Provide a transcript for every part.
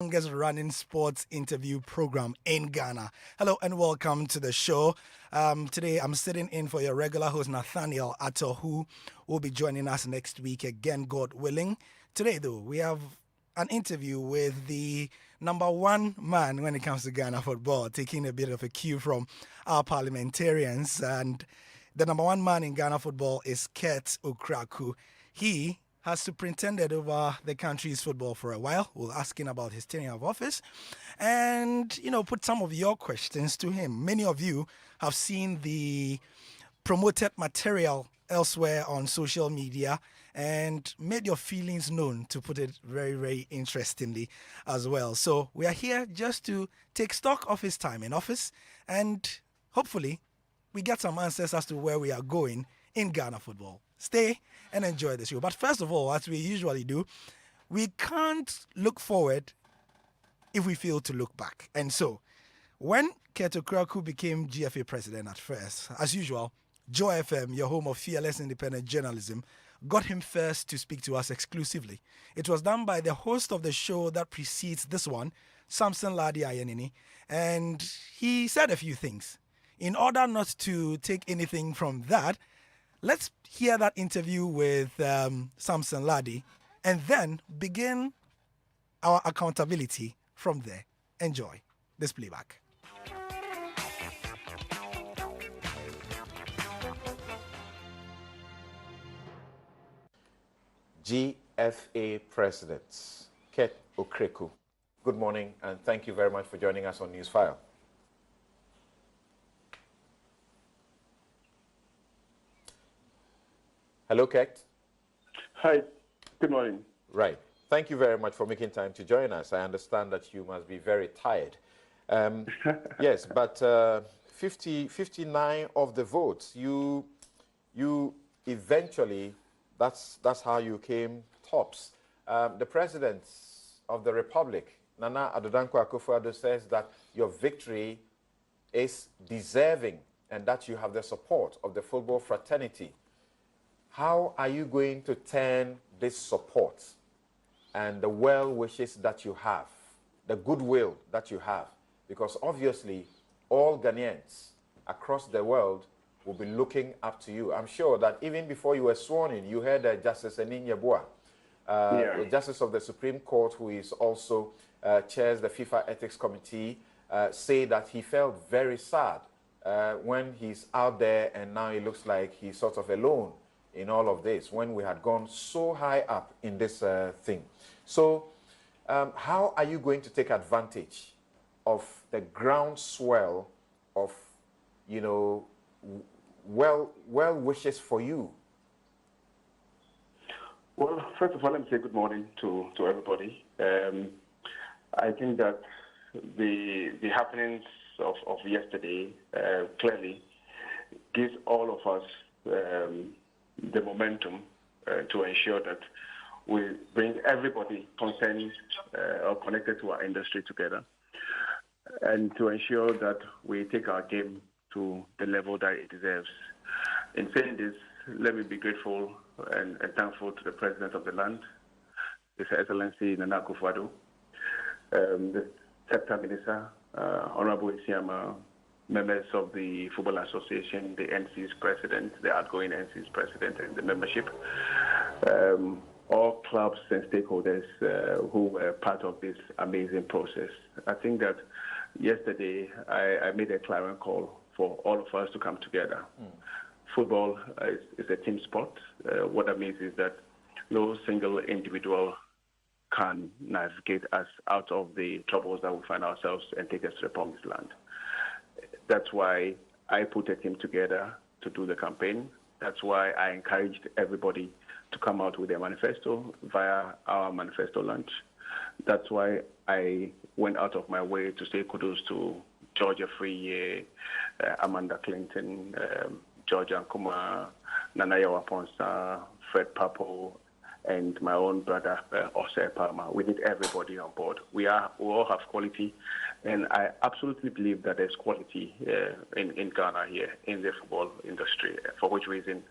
Longest running sports interview program in Ghana. Hello and welcome to the show. Today I'm sitting in for your regular host Nathaniel Atto, who will be joining us next week again, God willing. Today, though, we have an interview with the number one man when it comes to Ghana football, taking a bit of a cue from our parliamentarians. And the number one man in Ghana football is Kurt Okraku. He has superintended over the country's football for a while. We'll ask him about his tenure of office and, put some of your questions to him. Many of you have seen the promoted material elsewhere on social media and made your feelings known, to put it very, very interestingly as well. So we are here just to take stock of his time in office and hopefully we get some answers as to where we are going in Ghana football. Stay and enjoy the show. But first of all, as we usually do, we can't look forward if we fail to look back. And so, when Keto Kraku became GFA president at first, as usual, Joy FM, your home of fearless independent journalism, got him first to speak to us exclusively. It was done by the host of the show that precedes this one, Samson Ladi Ayenini, and he said a few things. In order not to take anything from that, let's hear that interview with Samson Ladi and then begin our accountability from there. Enjoy this playback. GFA President Kurt Okraku. Good morning and thank you very much for joining us on Newsfile. Hello, Kurt. Hi, good morning. Right. Thank you very much for making time to join us. I understand that you must be very tired. Yes, but 59 of the votes, you eventually, that's how you came tops. The President of the Republic, Nana Addo Dankwa Akufo-Addo, says that your victory is deserving and that you have the support of the football fraternity. How are you going to turn this support and the well wishes that you have, the goodwill that you have? Because obviously, all Ghanaians across the world will be looking up to you. I'm sure that even before you were sworn in, you heard Justice Anin Yeboah, the Justice of the Supreme Court, who is also chairs the FIFA Ethics Committee, say that he felt very sad when he's out there and now it looks like he's sort of alone in all of this, when we had gone so high up in this thing. So how are you going to take advantage of the groundswell of, well wishes for you? Well, first of all, let me say good morning to everybody. I think that the happenings of yesterday clearly gives all of us the momentum to ensure that we bring everybody concerned or connected to our industry together, and to ensure that we take our game to the level that it deserves. In saying this, let me be grateful and thankful to the President of the land, His Excellency Nana Akufo-Addo, the Sector Minister, Honorable Isiama, members of the Football Association, the NC's president, the outgoing NC's president, and the membership, all clubs and stakeholders who were part of this amazing process. I think that yesterday I made a clarion call for all of us to come together. Football is a team sport. What that means is that no single individual can navigate us out of the troubles that we find ourselves and take us to the promised land. That's why I put a team together to do the campaign. That's why I encouraged everybody to come out with a manifesto via our manifesto launch. That's why I went out of my way to say kudos to Georgia Free, Amanda Clinton, Georgia Nkuma, Nanayawa Ponsa, Fred Papo, and my own brother, Osei Palmer. We need everybody on board. We all have quality, and I absolutely believe that there's quality in Ghana here, in the football industry, for which reason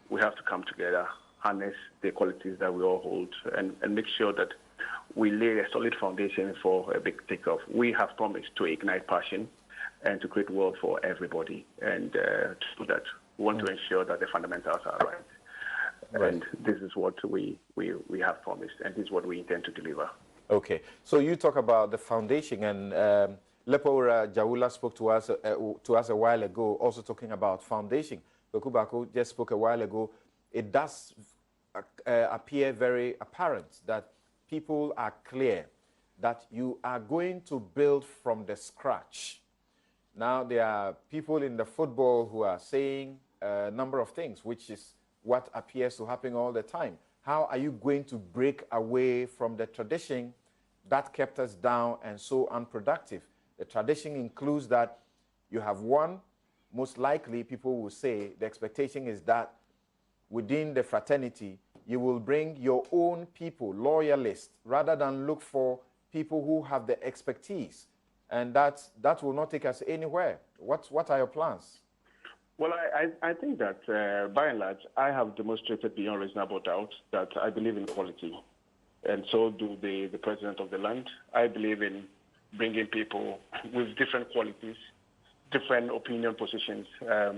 we have to come together, harness the qualities that we all hold, and make sure that we lay a solid foundation for a big takeoff. We have promised to ignite passion and to create wealth for everybody. And to do that, we want to ensure that the fundamentals are right. And this is what we have promised, and this is what we intend to deliver. Okay. So you talk about the foundation, and Lepora Jawula spoke to us a while ago, also talking about foundation. Bako just spoke a while ago. It does appear very apparent that people are clear that you are going to build from the scratch. Now, there are people in the football who are saying a number of things, which is what appears to happen all the time. How are you going to break away from the tradition that kept us down and so unproductive? The tradition includes that you have won. Most likely, people will say the expectation is that within the fraternity, you will bring your own people, loyalists, rather than look for people who have the expertise. And that will not take us anywhere. What are your plans? Well, I think that, by and large, I have demonstrated beyond reasonable doubt that I believe in quality. And so do the president of the land. I believe in bringing people with different qualities, different opinion positions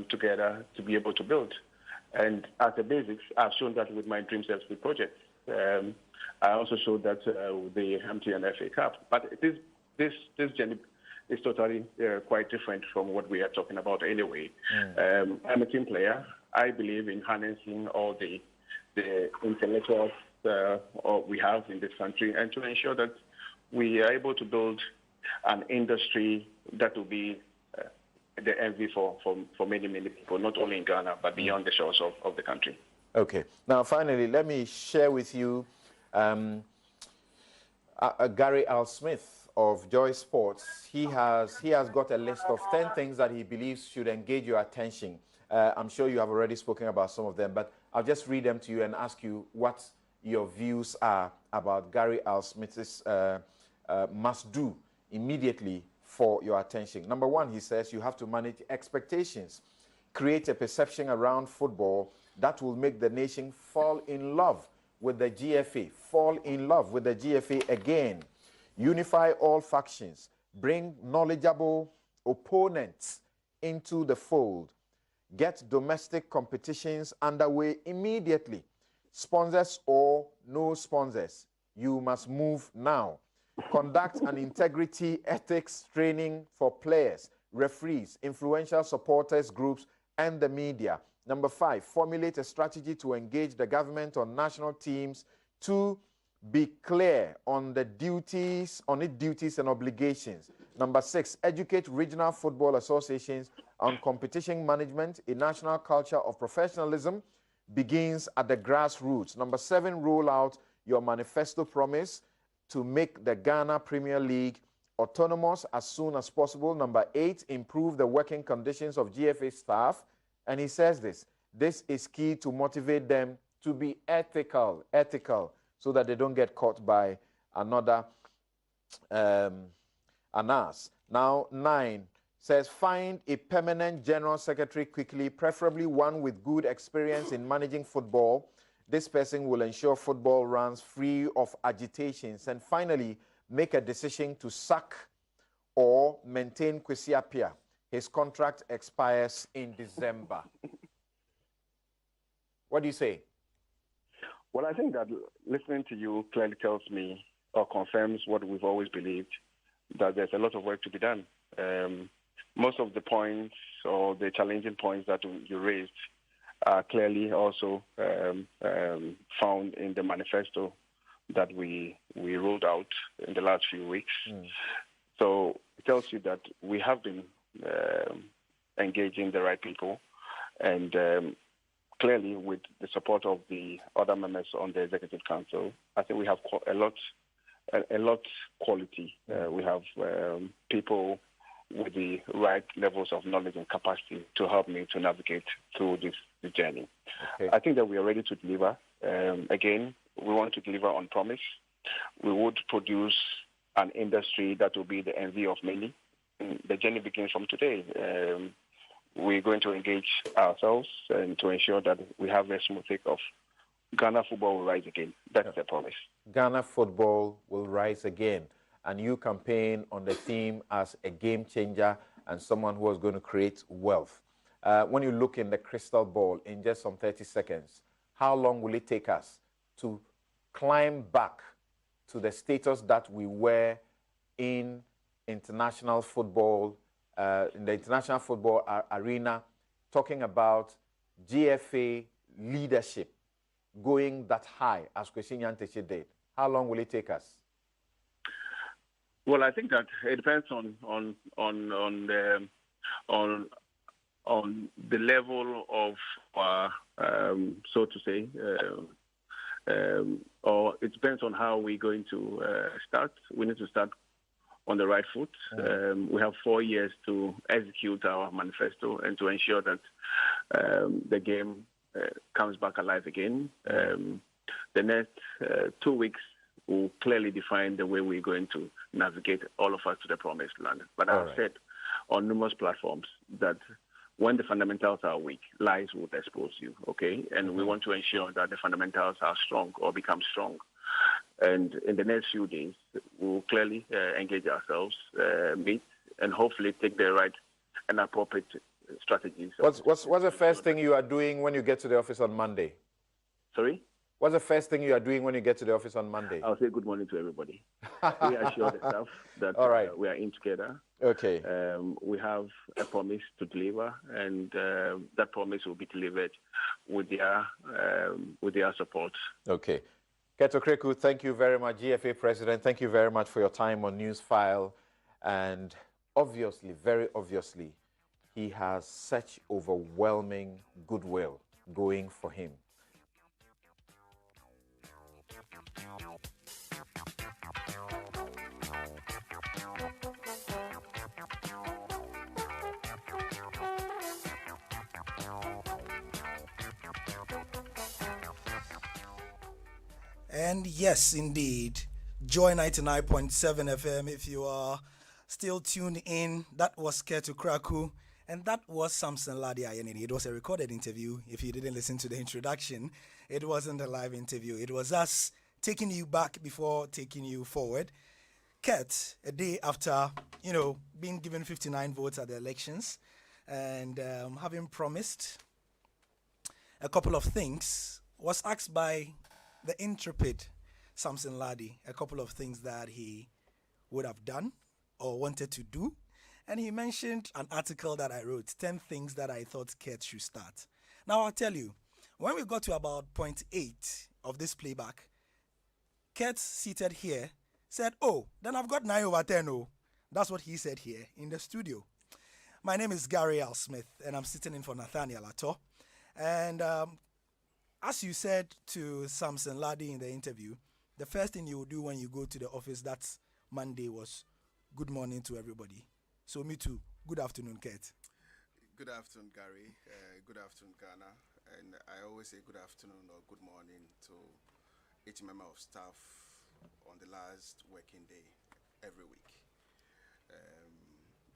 together to be able to build. And at the basics, I've shown that with my Dreams FC project. I also showed that with the MTN FA Cup. But this journey is totally quite different from what we are talking about anyway. I'm a team player. I believe in harnessing all the intellectuals we have in this country, and to ensure that we are able to build an industry that will be the envy for many, many people, not only in Ghana, but beyond the shores of the country. Okay. Now, finally, let me share with you Gary Al Smith of Joy Sports. He has got a list of 10 things that he believes should engage your attention. I'm sure you have already spoken about some of them, but I'll just read them to you and ask you what your views are about Gary Al Smith's must do immediately for your attention. Number one, he says you have to manage expectations. Create a perception around football that will make the nation fall in love with the GFA. Fall in love with the GFA again. Unify all factions. Bring knowledgeable opponents into the fold. Get domestic competitions underway immediately. Sponsors or no sponsors, you must move now. Conduct an integrity ethics training for players, referees, influential supporters groups, and the media. Number 5, formulate a strategy to engage the government on national teams to be clear on its duties and obligations. Number 6, educate regional football associations on competition management. A national culture of professionalism begins at the grassroots. Number 7, roll out your manifesto promise to make the Ghana Premier League autonomous as soon as possible. Number 8, improve the working conditions of GFA staff. And he says this is key to motivate them to be ethical, so that they don't get caught by another anas. Now, 9 says find a permanent general secretary quickly, preferably one with good experience in managing football. This person will ensure football runs free of agitations. And finally, make a decision to sack or maintain Kwesi Appiah. His contract expires in December. What do you say? Well, I think that listening to you clearly tells me or confirms what we've always believed, that there's a lot of work to be done. Most of the points or the challenging points that you raised are clearly also found in the manifesto that we rolled out in the last few weeks. So it tells you that we have been engaging the right people, and clearly with the support of the other members on the Executive Council, I think we have a lot quality. We have people with the right levels of knowledge and capacity to help me to navigate through this journey. Okay. I think that we are ready to deliver. Again, we want to deliver on promise. We would produce an industry that will be the envy of many. The journey begins from today. We're going to engage ourselves and to ensure that we have a smooth takeoff Ghana football will rise again. That's the promise. Ghana football will rise again. And you campaign on the theme as a game changer and someone who is going to create wealth. When you look in the crystal ball in just some 30 seconds, how long will it take us to climb back to the status that we were in international football, in the international football arena, talking about GFA leadership going that high as Kwesi Nyantakyi did? How long will it take us? Well, I think that it depends on the level of, so to say, or it depends on how we're going to start. We need to start on the right foot. We have 4 years to execute our manifesto and to ensure that the game comes back alive again. The next 2 weeks will clearly define the way we're going to navigate all of us to the promised land. But I've said on numerous platforms that when the fundamentals are weak, lies will expose you, okay? And we want to ensure that the fundamentals are strong or become strong. And in the next few days, we'll clearly engage ourselves, meet, and hopefully take the right and appropriate strategies. What's the first thing you are doing when you get to the office on Monday? Sorry? What's the first thing you are doing when you get to the office on Monday? I'll say good morning to everybody. We assure the staff that we are in together. Okay. We have a promise to deliver, and that promise will be delivered with their support. Okay. Keto Kreku, thank you very much. GFA President, thank you very much for your time on Newsfile. And obviously, very obviously, he has such overwhelming goodwill going for him. And yes, indeed, Joy 99.7 FM. If you are still tuned in, that was Keto Kreku, and that was Samson Ladi Ayenini. It was a recorded interview. If you didn't listen to the introduction, it wasn't a live interview. It was us taking you back before taking you forward. Ket, a day after, being given 59 votes at the elections and having promised a couple of things, was asked by the intrepid Samson Ladi a couple of things that he would have done or wanted to do. And he mentioned an article that I wrote, 10 things that I thought Ket should start. Now I'll tell you, when we got to about point 8 of this playback, Ket seated here said, oh, then I've got 9 over 10. Oh, that's what he said here in the studio. My name is Gary Al Smith, and I'm sitting in for Nathaniel Atto. And as you said to Samson Ladi in the interview, the first thing you will do when you go to the office that Monday was good morning to everybody. So me too. Good afternoon, Ket. Good afternoon, Gary. Good afternoon, Ghana. And I always say good afternoon or good morning to each member of staff on the last working day every week.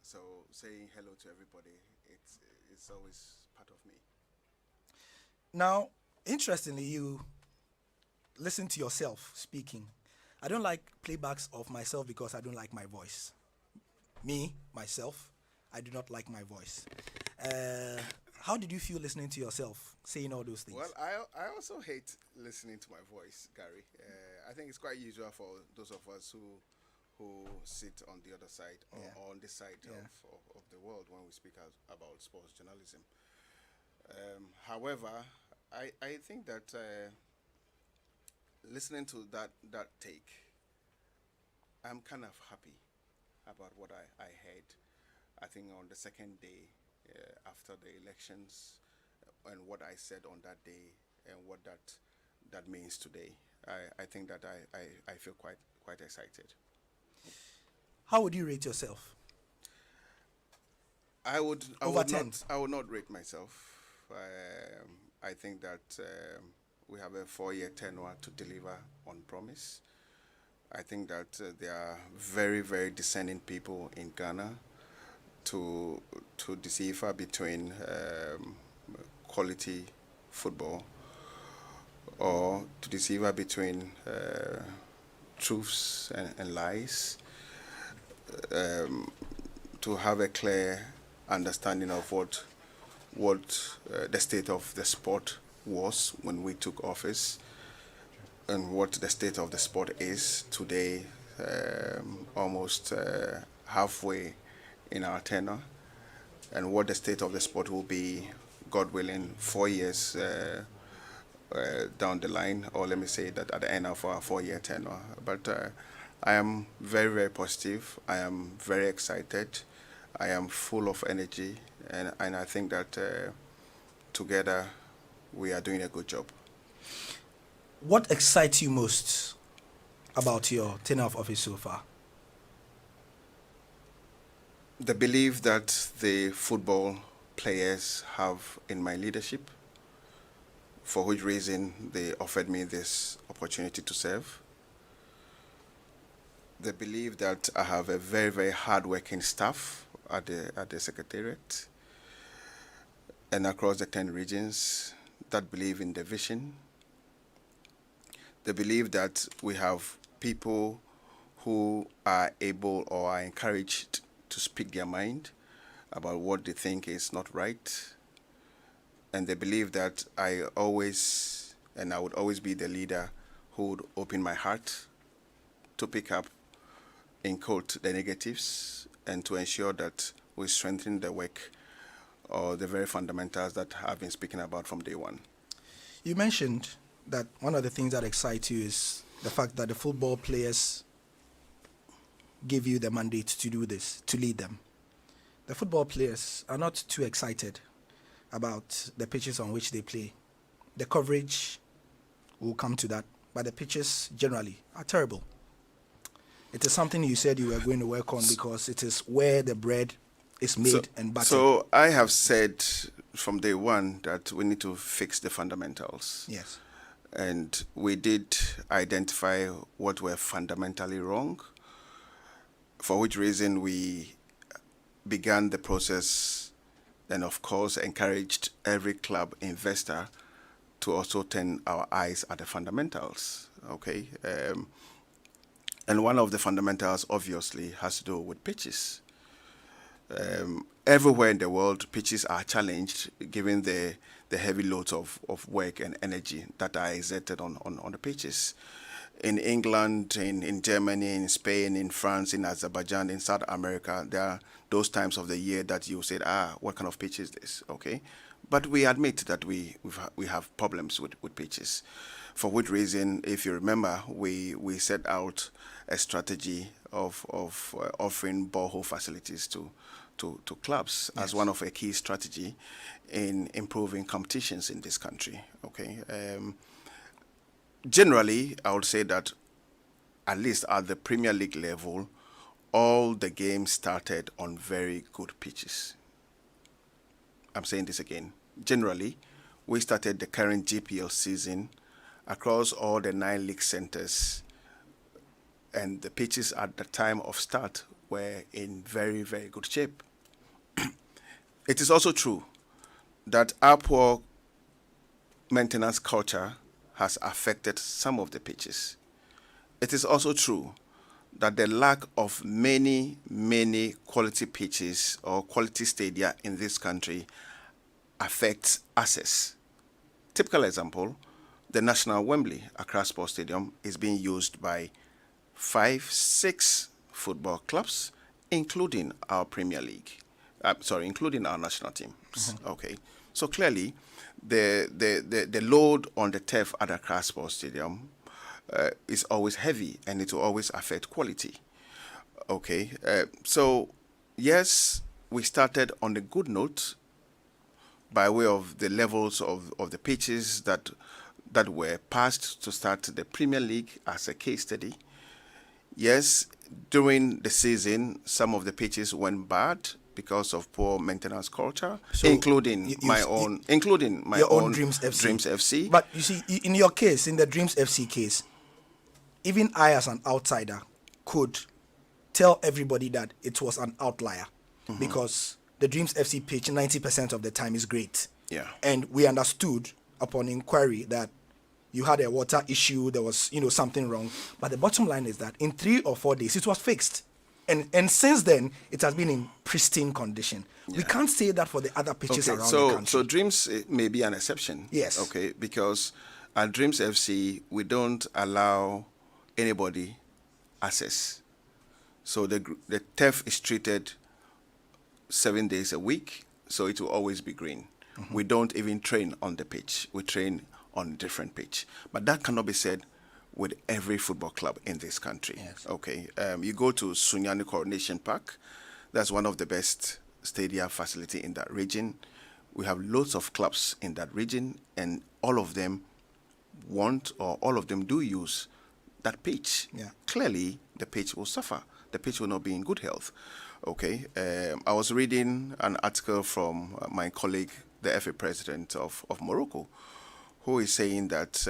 So saying hello to everybody, it's always part of me. Now, interestingly, you listen to yourself speaking. I don't like playbacks of myself because I don't like my voice. Me, myself, I do not like my voice. How did you feel listening to yourself saying all those things? Well, I also hate listening to my voice, Gary. I think it's quite usual for those of us who sit on the other side or on this side of the world when we speak about sports journalism. However, I think that listening to that take, I'm kind of happy about what I heard. I think on the second day after the elections and what I said on that day and what that means today, I think that I feel quite excited. How would you rate yourself? I would not rate myself. I think that we have a 4-year tenure to deliver on promise. I think that there are very, very discerning people in Ghana to decipher between quality football or to decipher between truths and lies, to have a clear understanding of what the state of the sport was when we took office, and what the state of the sport is today, almost halfway in our tenure, and what the state of the sport will be, God willing, 4 years down the line, or let me say that at the end of our 4-year tenure. But I am very, very positive. I am very excited. I am full of energy, and I think that together we are doing a good job. What excites you most about your tenure of office so far? The belief that the football players have in my leadership, for which reason they offered me this opportunity to serve. The belief that I have a very, very hard-working staff at the Secretariat and across the 10 regions that believe in the vision. The belief that we have people who are able or are encouraged to speak their mind about what they think is not right. And they believe that I would always be the leader who would open my heart to pick up, in quote, the negatives, and to ensure that we strengthen the work or the very fundamentals that I've been speaking about from day one. You mentioned that one of the things that excites you is the fact that the football players give you the mandate to do this, to lead them. The football players are not too excited about the pitches on which they play. The coverage will come to that, but the pitches generally are terrible. It is something you said you were going to work on because it is where the bread is made and buttered. So I have said from day one that we need to fix the fundamentals. Yes. And we did identify what were fundamentally wrong, for which reason we began the process and, of course, encouraged every club investor to also turn our eyes at the fundamentals, okay? And one of the fundamentals, obviously, has to do with pitches. Everywhere in the world, pitches are challenged given the heavy loads of work and energy that are exerted on the pitches. In England, in Germany, in Spain, in France, in Azerbaijan, in South America, there are those times of the year that you say, what kind of pitch is this, okay? But we admit that we have problems with pitches. For which reason, if you remember, we set out a strategy of offering borehole facilities to clubs, yes, as one of a key strategy in improving competitions in this country, okay? Generally, I would say that at least at the Premier League level, all the games started on very good pitches. I'm saying this again. Generally, we started the current GPL season across all the 9 league centers, and the pitches at the time of start were in very, very good shape. It is also true that our poor maintenance culture has affected some of the pitches. It is also true that the lack of many, many quality pitches or quality stadia in this country affects access. Typical example, the National Wembley Accra Sports Stadium is being used by 5-6 football clubs, including our Premier League. Including our national team. Mm-hmm. Okay, so clearly, the load on the turf at Accra Sports Stadium is always heavy, and it will always affect quality. Okay, so yes, we started on a good note by way of the levels of the pitches that were passed to start the Premier League as a case study. Yes, during the season, some of the pitches went bad because of poor maintenance culture, so including my own Dreams FC. Dreams FC. But you see, in your case, in the Dreams FC case, even I as an outsider could tell everybody that it was an outlier, mm-hmm, because the Dreams FC pitch 90% of the time is great. Yeah. And we understood upon inquiry that you had a water issue, there was, something wrong. But the bottom line is that in 3 or 4 days, it was fixed. And since then, it has been in pristine condition. We can't say that for the other pitches around the country. So Dreams may be an exception. Yes. Okay, because at Dreams FC, we don't allow anybody access. So the turf is treated 7 days a week, so it will always be green. We don't even train on the pitch. We train on a different pitch. But that cannot be said with every football club in this country. Yes. Okay, you go to Sunyani Coronation Park. That's one of the best stadia facility in that region. We have loads of clubs in that region, and all of them all of them do use that pitch. Yeah. Clearly, the pitch will suffer. The pitch will not be in good health. Okay, I was reading an article from my colleague, the FA president of Morocco, who is saying that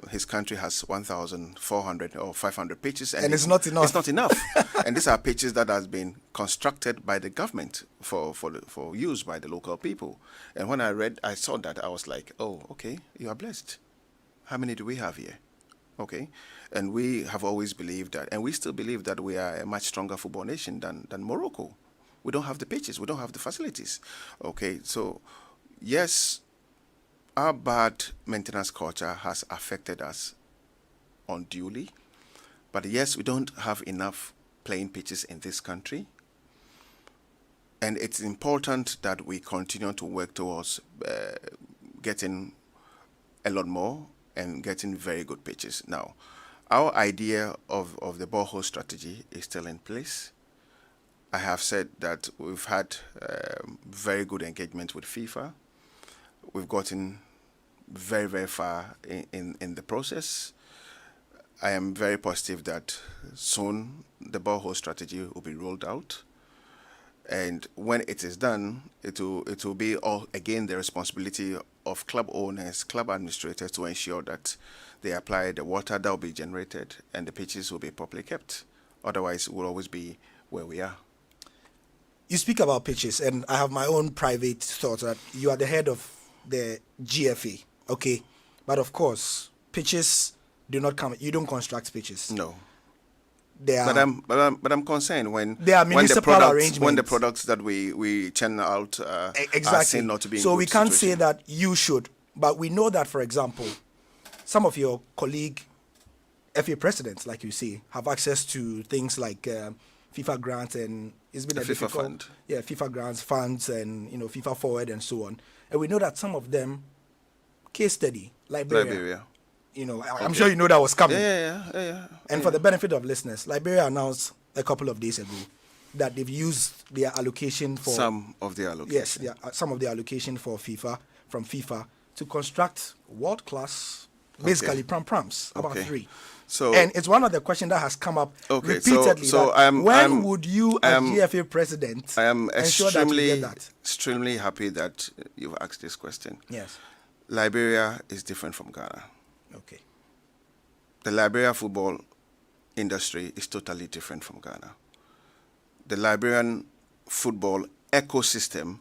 his country has 1,400 or 500 pitches. And it's not enough. It's not enough. And these are pitches that has been constructed by the government for use by the local people. And when I saw that, I was like, oh, okay, you are blessed. How many do we have here? Okay. And we have always believed that, and we still believe that we are a much stronger football nation than Morocco. We don't have the pitches. We don't have the facilities. Okay. So, yes, our bad maintenance culture has affected us unduly. But yes, we don't have enough playing pitches in this country. And it's important that we continue to work towards getting a lot more and getting very good pitches. Now, our idea of the borehole strategy is still in place. I have said that we've had very good engagement with FIFA. We've gotten very, very far in the process. I am very positive that soon the borehole strategy will be rolled out. And when it is done, it will be again the responsibility of club owners, club administrators to ensure that they apply the water that will be generated and the pitches will be properly kept. Otherwise, we'll always be where we are. You speak about pitches, and I have my own private thoughts that you are the head of the GFA, okay? But of course, pitches do not come. You don't construct pitches. No. They are, but I'm concerned when arrangements. When the products that we churn out exactly. are seen not to be in so good we can't situation. say that you should, but we know that, for example, some of your colleague FA presidents, like you say, have access to things like FIFA grants, and it's been a FIFA difficult fund. Yeah, FIFA grants, funds, and FIFA Forward and so on. And we know that some of them, case study, Liberia. I'm sure you know that was coming. Yeah. And for the benefit of listeners, Liberia announced a couple of days ago that they've used their allocation for some of the allocation. Yes, some of the allocation from FIFA to construct world-class, basically pram-prams, about 3. So, and it's one of the questions that has come up repeatedly. So when would you, as GFA president, I am ensure that you get that? Extremely happy that you've asked this question. Yes. Liberia is different from Ghana. Okay. The Liberia football industry is totally different from Ghana. The Liberian football ecosystem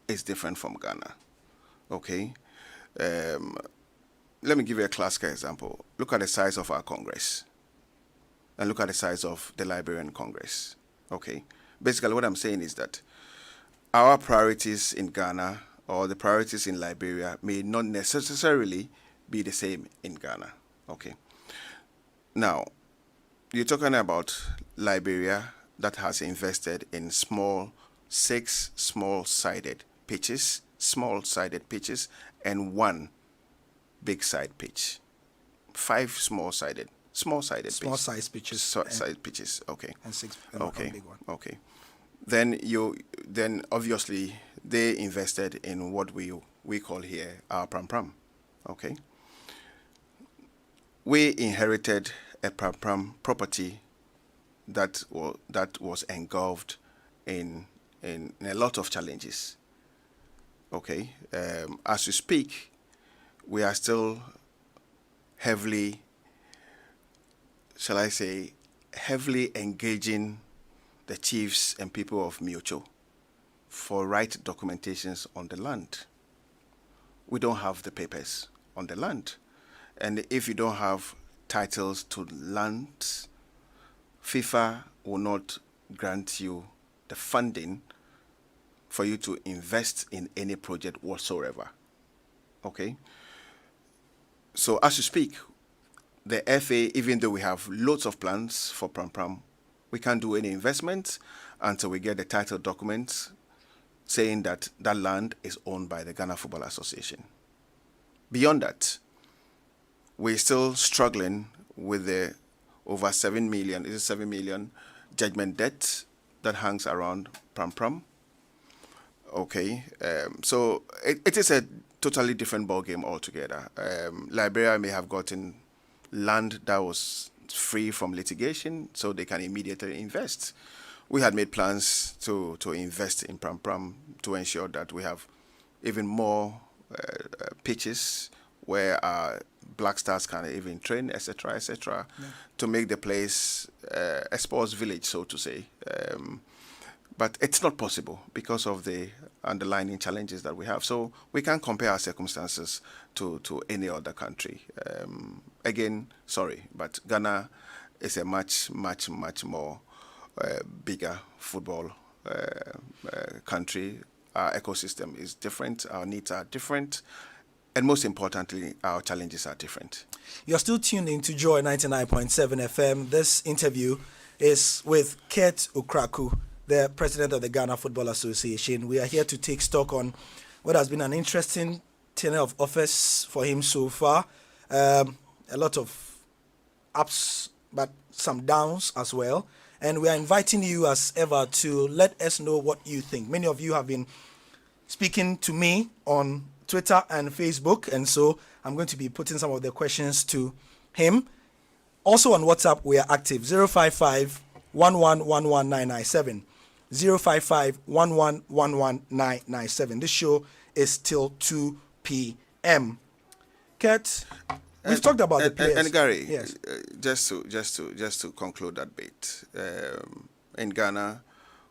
is different from Ghana. Okay? Let me give you a classic example. Look at the size of our Congress. And look at the size of the Liberian Congress. Okay? Basically, what I'm saying is that our priorities in Ghana or the priorities in Liberia may not necessarily be the same in Ghana. Okay. Now, you're talking about Liberia that has invested in 6 small-sided pitches, and 1 big-side pitch. 5 small-sided pitches. Small-sized pitches. Small-sized pitches, okay. And 6 and okay. 1 big one. Okay. Then obviously they invested in what we call here our pram. Okay. We inherited a pram property that was engulfed in a lot of challenges. Okay. As we speak, we are still heavily engaging the chiefs and people of Miocho for right documentations on the land. We don't have the papers on the land. And if you don't have titles to land, FIFA will not grant you the funding for you to invest in any project whatsoever. Okay? So as you speak, the FA, even though we have loads of plans for Pram Pram, we can't do any investment until we get the title documents saying that that land is owned by the Ghana Football Association. Beyond that, we're still struggling with the over 7 million, is it 7 million judgment debt that hangs around Pram Pram. Okay, so it is a totally different ballgame altogether. Liberia may have gotten land that was free from litigation, so they can immediately invest. We had made plans to invest in Pram Pram to ensure that we have even more pitches where our Black Stars can even train, etc., etc., to make the place a sports village, so to say. But it's not possible because of the underlying challenges that we have. So we can't compare our circumstances to any other country. Again, sorry, but Ghana is a much more bigger football country. Our ecosystem is different. Our needs are different. And most importantly, our challenges are different. You're still tuned in to Joy 99.7 FM. This interview is with Kurt Okraku, the president of the Ghana Football Association. We are here to take stock on what has been an interesting tenure of office for him so far. A lot of ups, but some downs as well. And we are inviting you as ever to let us know what you think. Many of you have been speaking to me on Twitter and Facebook, and so I'm going to be putting some of the questions to him. Also on WhatsApp, we are active. 055 1111997. 055 1111997. This show is till 2 p.m. Kurt, we've talked about the players. And Gary, yes. just to conclude that bit, in Ghana,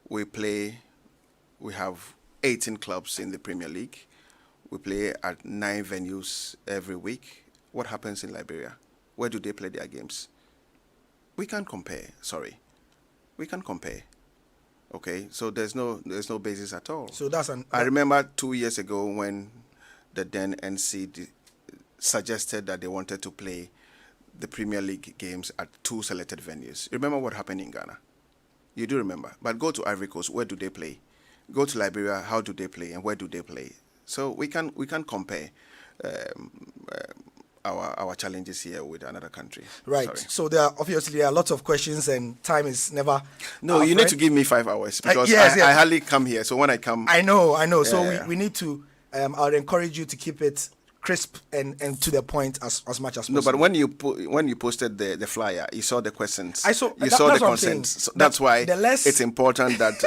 we have 18 clubs in the Premier League. We play at 9 venues every week. What happens in Liberia? Where do they play their games? We can't compare. Sorry, we can't compare. Okay, so there's no basis at all. So that's I remember 2 years ago when the then NC suggested that they wanted to play the Premier League games at 2 selected venues. Remember what happened in Ghana? You do remember. But go to Ivory Coast, where do they play? Go to Liberia, how do they play and where do they play? So we can compare our challenges here with another country. Right. Sorry. So there are lots of questions and time is never. No, you need to give me 5 hours because yes. I hardly come here. So when I come, I know. So we need to. I would encourage you to keep it crisp and to the point as much as possible. No, but when you posted the flyer, you saw the questions. I saw. You saw the what I'm consent. saying. So that's why it's important that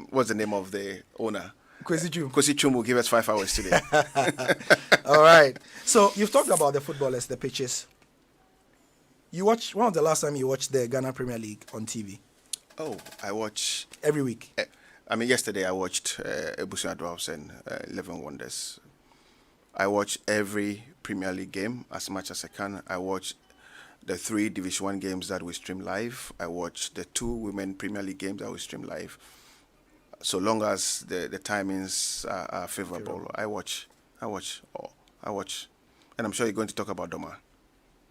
what's the name of the owner? Kwesi Chum will give us 5 hours today. All right. So you've talked about the footballers, the pitches. You watch. When was the last time you watched the Ghana Premier League on TV? Oh, I watch every week. Yesterday I watched Ebusua Dwarfs and 11 Wonders. I watch every Premier League game as much as I can. I watch the 3 Division 1 games that we stream live. I watch the 2 Women Premier League games that we stream live. So long as the timings are favorable, I watch. And I'm sure you're going to talk about Doma.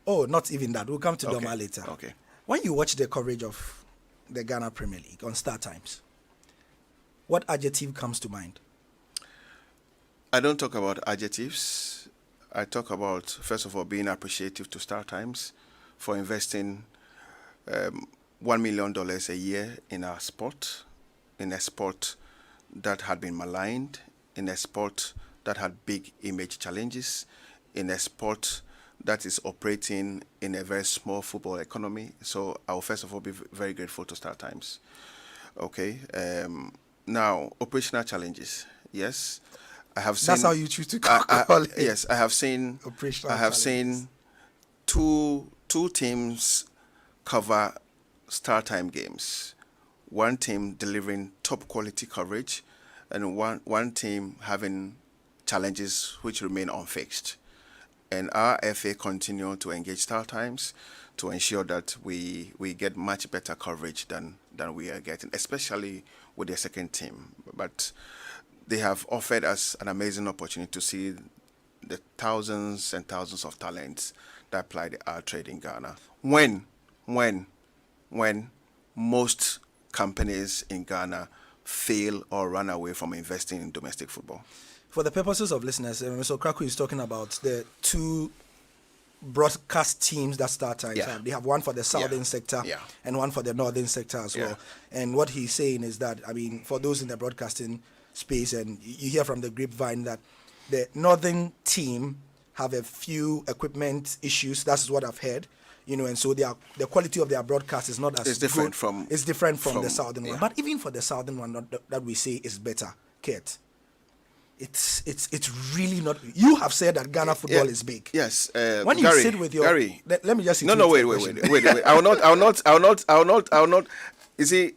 Oh, not even that. We'll come to Okay. Doma later. Okay. When you watch the coverage of the Ghana Premier League on Star Times, what adjective comes to mind? I don't talk about adjectives. I talk about, first of all, being appreciative to Star Times for investing $1 million a year in our sport, in a sport that had been maligned, in a sport that had big image challenges, in a sport that is operating in a very small football economy. So I will first of all be very grateful to Star Times. Okay. Now, operational challenges. Yes. I have seen. That's how you choose to call it. Yes, I have seen. Operational I have challenges. seen two teams cover Star Time games. One team delivering top quality coverage, and one team having challenges which remain unfixed. And our FA continue to engage Star Times to ensure that we get much better coverage than we are getting, especially with the second team. But they have offered us an amazing opportunity to see the thousands and thousands of talents that apply the art trade in Ghana. When most companies in Ghana fail or run away from investing in domestic football. For the purposes of listeners, Mr. Kraku is talking about the two broadcast teams that Star Times have. They have one for the southern sector and one for the northern sector as well. And what he's saying is that, I mean, for those in the broadcasting space, and you hear from the grapevine that the northern team have a few equipment issues. That's what I've heard. And so the quality of their broadcast is not as different good. It's different from the southern one. But even for the southern one, that we say is better, Kurt. It's really not. You have said that Ghana football is big. Yes. When you Gary, sit with your Gary, let me just wait. I will not. You see,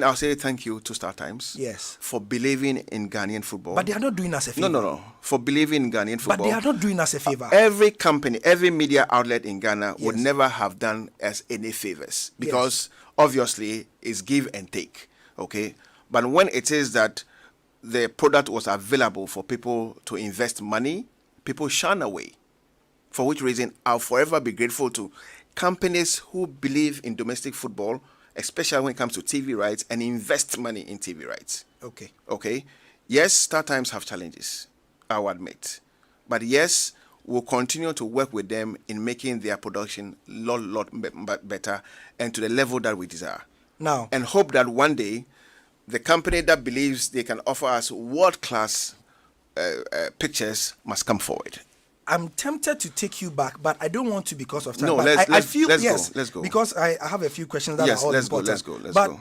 I'll say thank you to Star Times. Yes. For believing in Ghanaian football. But they are not doing us a favor. No. For believing in Ghanaian football. But they are not doing us a favor. Every company, every media outlet in Ghana would never have done us any favors because obviously it's give and take. Okay. But when it is that the product was available for people to invest money, people shun away. For which reason, I'll forever be grateful to companies who believe in domestic football, especially when it comes to TV rights, and invest money in TV rights. Okay. Yes, Star Times have challenges, I will admit. But yes, we'll continue to work with them in making their production lot better and to the level that we desire. Now, and hope that one day, the company that believes they can offer us world-class pictures must come forward. I'm tempted to take you back, but I don't want to because of time. No, but let's go. Because I have a few questions that are all important. Let's go. But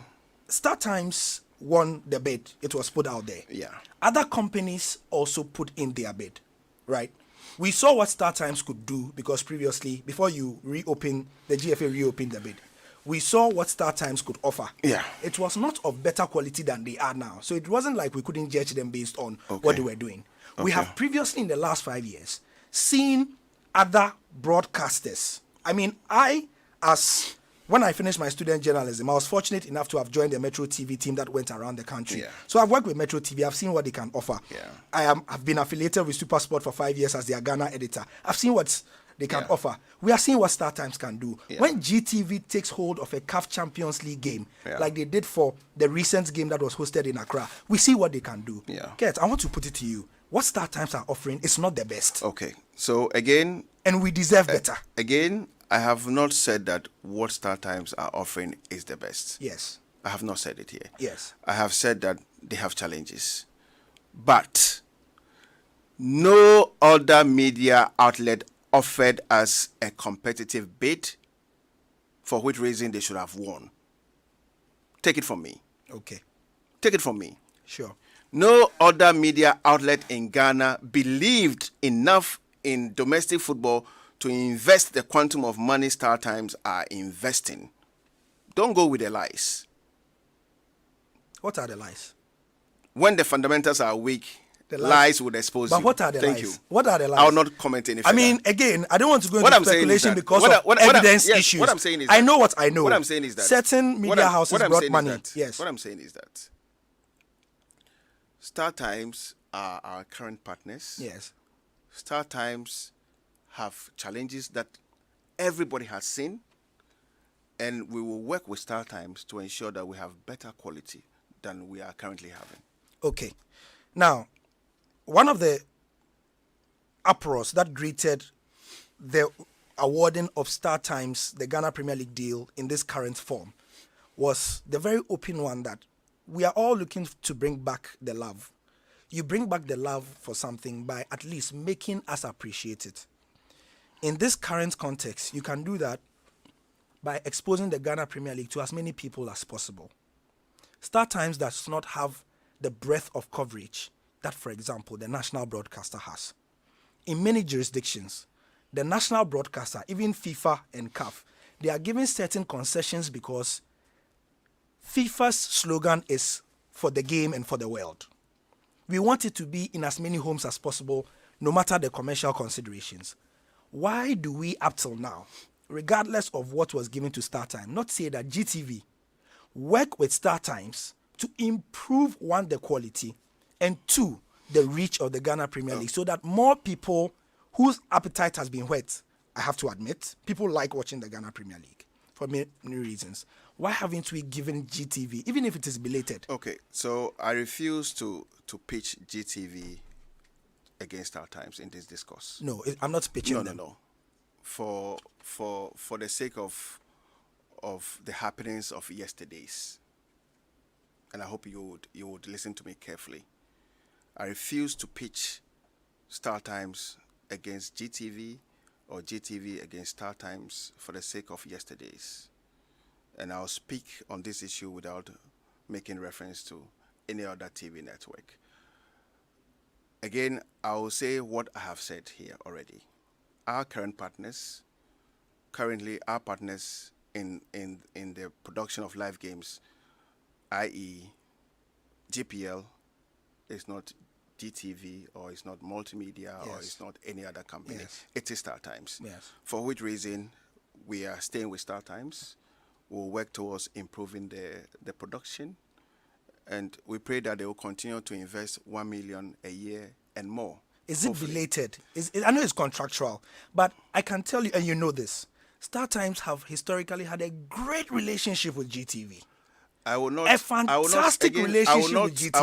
Star Times won the bid. It was put out there. Yeah. Other companies also put in their bid, right? We saw what Star Times could do because previously, before you reopen, the GFA reopened the bid. We saw what Star Times could offer. Yeah. It was not of better quality than they are now. So it wasn't like we couldn't judge them based on what they were doing. We have previously, in the last 5 years, seen other broadcasters. I mean, when I finished my student journalism, I was fortunate enough to have joined the Metro TV team that went around the country. Yeah. So I've worked with Metro TV. I've seen what they can offer. Yeah. I've been affiliated with SuperSport for 5 years as their Ghana editor. I've seen what they can offer. We are seeing what Star Times can do. When GTV takes hold of a CAF Champions League game, like they did for the recent game that was hosted in Accra, we see what they can do. Kurt, I want to put it to you. What Star Times are offering is not the best. Okay. So again... And we deserve better. Again, I have not said that what Star Times are offering is the best. Yes. I have not said it here. Yes. I have said that they have challenges. But no other media outlet offered us a competitive bid, for which reason they should have won. Take it from me. Okay. Take it from me. Sure. No other media outlet in Ghana believed enough in domestic football to invest the quantum of money Star Times are investing. Don't go with the lies. What are the lies? When the fundamentals are weak, the lies would expose you. But what are the lies? Thank you. What are the lies? I will not comment any further. I mean, again, I don't want to go into speculation because of evidence issues. What I'm saying is I know what I know. What I'm saying is that certain media houses brought money. Yes. What I'm saying is that Star Times are our current partners. Yes. Star Times have challenges that everybody has seen, and we will work with Star Times to ensure that we have better quality than we are currently having. Okay. Now, one of the uproars that greeted the awarding of Star Times, the Ghana Premier League deal in this current form, was the very open one that we are all looking to bring back the love. You bring back the love for something by at least making us appreciate it. In this current context, you can do that by exposing the Ghana Premier League to as many people as possible. Star Times does not have the breadth of coverage that, for example, the national broadcaster has. In many jurisdictions, the national broadcaster, even FIFA and CAF, they are giving certain concessions because FIFA's slogan is for the game and for the world. We want it to be in as many homes as possible, no matter the commercial considerations. Why do we, up till now, regardless of what was given to StarTime, not say that GTV work with StarTimes to improve, one, the quality, and two, the reach of the Ghana Premier League, so that more people whose appetite has been whet, I have to admit, people like watching the Ghana Premier League for many reasons. Why haven't we given GTV, even if it is belated? Okay, so I refuse to pitch GTV against StarTimes in this discourse. No, I'm not pitching them. No. For the sake of the happenings of yesterday's, and I hope you would listen to me carefully. I refuse to pitch StarTimes against GTV or GTV against StarTimes for the sake of yesterday's. And I'll speak on this issue without making reference to any other TV network. Again, I will say what I have said here already. Our currently our partners in the production of live games, i.e. GPL, is not GTV or it's not multimedia or it's not any other company. Yes. It is StarTimes. Yes. For which reason we are staying with StarTimes. We'll work towards improving the production, and we pray that they will continue to invest 1 million a year and more. Is it belated? I know it's contractual, but I can tell you, and you know this, StarTimes have historically had a great relationship with GTV. I will not. A fantastic relationship with GTV.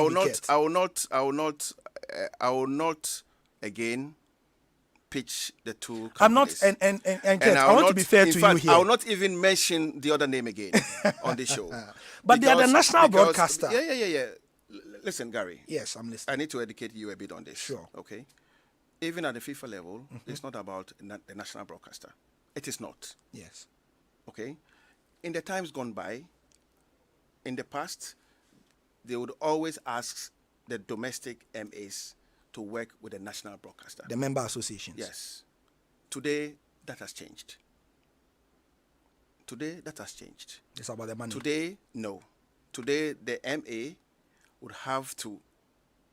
I will not again pitch the two companies. I'm not, and Kurt, I want to be fair to you here. I will not even mention the other name again on this show. But they are the national broadcaster. Yeah. Listen, Gary. Yes, I'm listening. I need to educate you a bit on this. Sure. Okay. Even at the FIFA level, it's not about the national broadcaster. It is not. Yes. Okay. In the times gone by, in the past, they would always ask the domestic MAs to work with the national broadcaster. The member associations. Yes. Today, that has changed. It's about the money. Today, no. Today, the MA would have to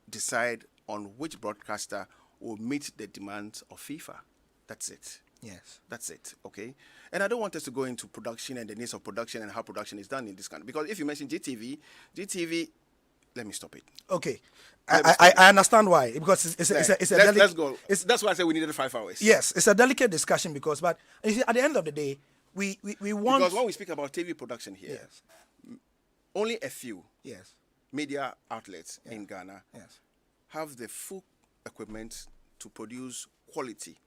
decide on which broadcaster will meet the demands of FIFA. That's it. Yes. That's it, okay? And I don't want us to go into production and the needs of production and how production is done in this country. Because if you mention GTV, let me stop it. Okay. I understand why. Because it's a delicate... Let's go. That's why I said we needed 5 hours. Yes, it's a delicate discussion because, but you see, at the end of the day, we want... Because when we speak about TV production here, Yes. only a few Yes. media outlets in Ghana Yes. have the full equipment to produce quality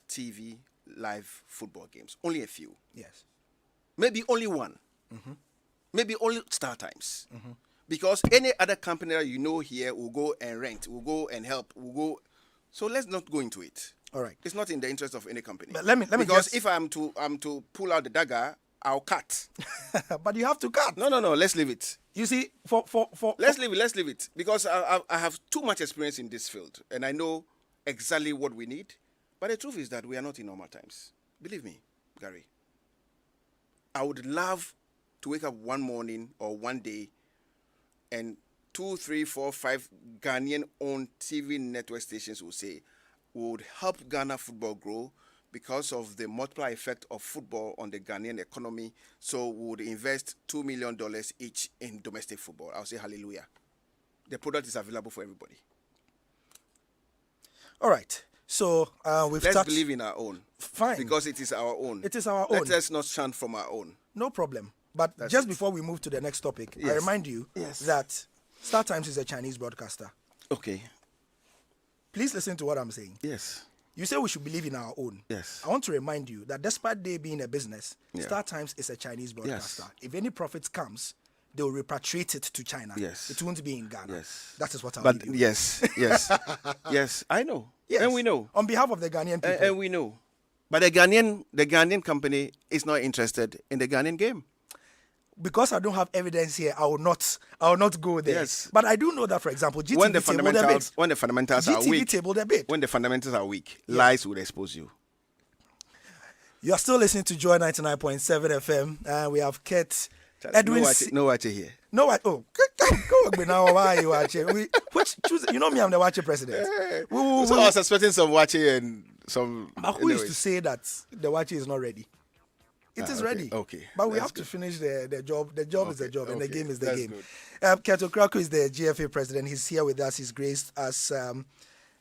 TV live football games. Only a few. Yes. Maybe only one. Maybe only StarTimes. Because any other company that you know here will go and rent, will go and help, will go. So let's not go into it. All right. It's not in the interest of any company. But let me because just... if I'm to pull out the dagger, I'll cut. But you have to cut. No. Let's leave it. You see, Let's leave it. Because I have too much experience in this field, and I know exactly what we need. But the truth is that we are not in normal times. Believe me, Gary. I would love to wake up one morning or one day and 2, 3, 4, 5 Ghanaian-owned TV network stations will say we would help Ghana football grow because of the multiplier effect of football on the Ghanaian economy. So we would invest $2 million each in domestic football. I'll say hallelujah. The product is available for everybody. All right. So let's believe in our own. Fine. Because it is our own. It is our own. Let us not chant from our own. No problem. But just before we move to the next topic, I remind you that StarTimes is a Chinese broadcaster. Okay. Please listen to what I'm saying. Yes. You say we should believe in our own. Yes. I want to remind you that despite they being a business, StarTimes is a Chinese broadcaster. Yes. If any profits comes, they will repatriate it to China. Yes. It won't be in Ghana. Yes. That is what I'll But do. yes, I know. Yes. And we know. On behalf of the Ghanaian people. And we know. But the Ghanaian company is not interested in the Ghanaian game. Because I don't have evidence here, I will not go there. Yes. But I do know that, for example, GTV When the tabled a bit. fundamentals are GTV weak, tabled a bit. when the fundamentals are weak, lies will expose you. You are still listening to Joy 99.7 FM. We have Kurt Edwin No watch here. No, what? Oh, go now. Why are you watching? Which choose? You know me. I'm the watching president. So I was expecting some watching and some. But who is to say that the watching is not ready? It is okay, ready. okay, But we that's have to good. finish the job. The job is the job, and the okay, game is the that's game. good. Keto Krakow is the GFA president. He's here with us. He's graced us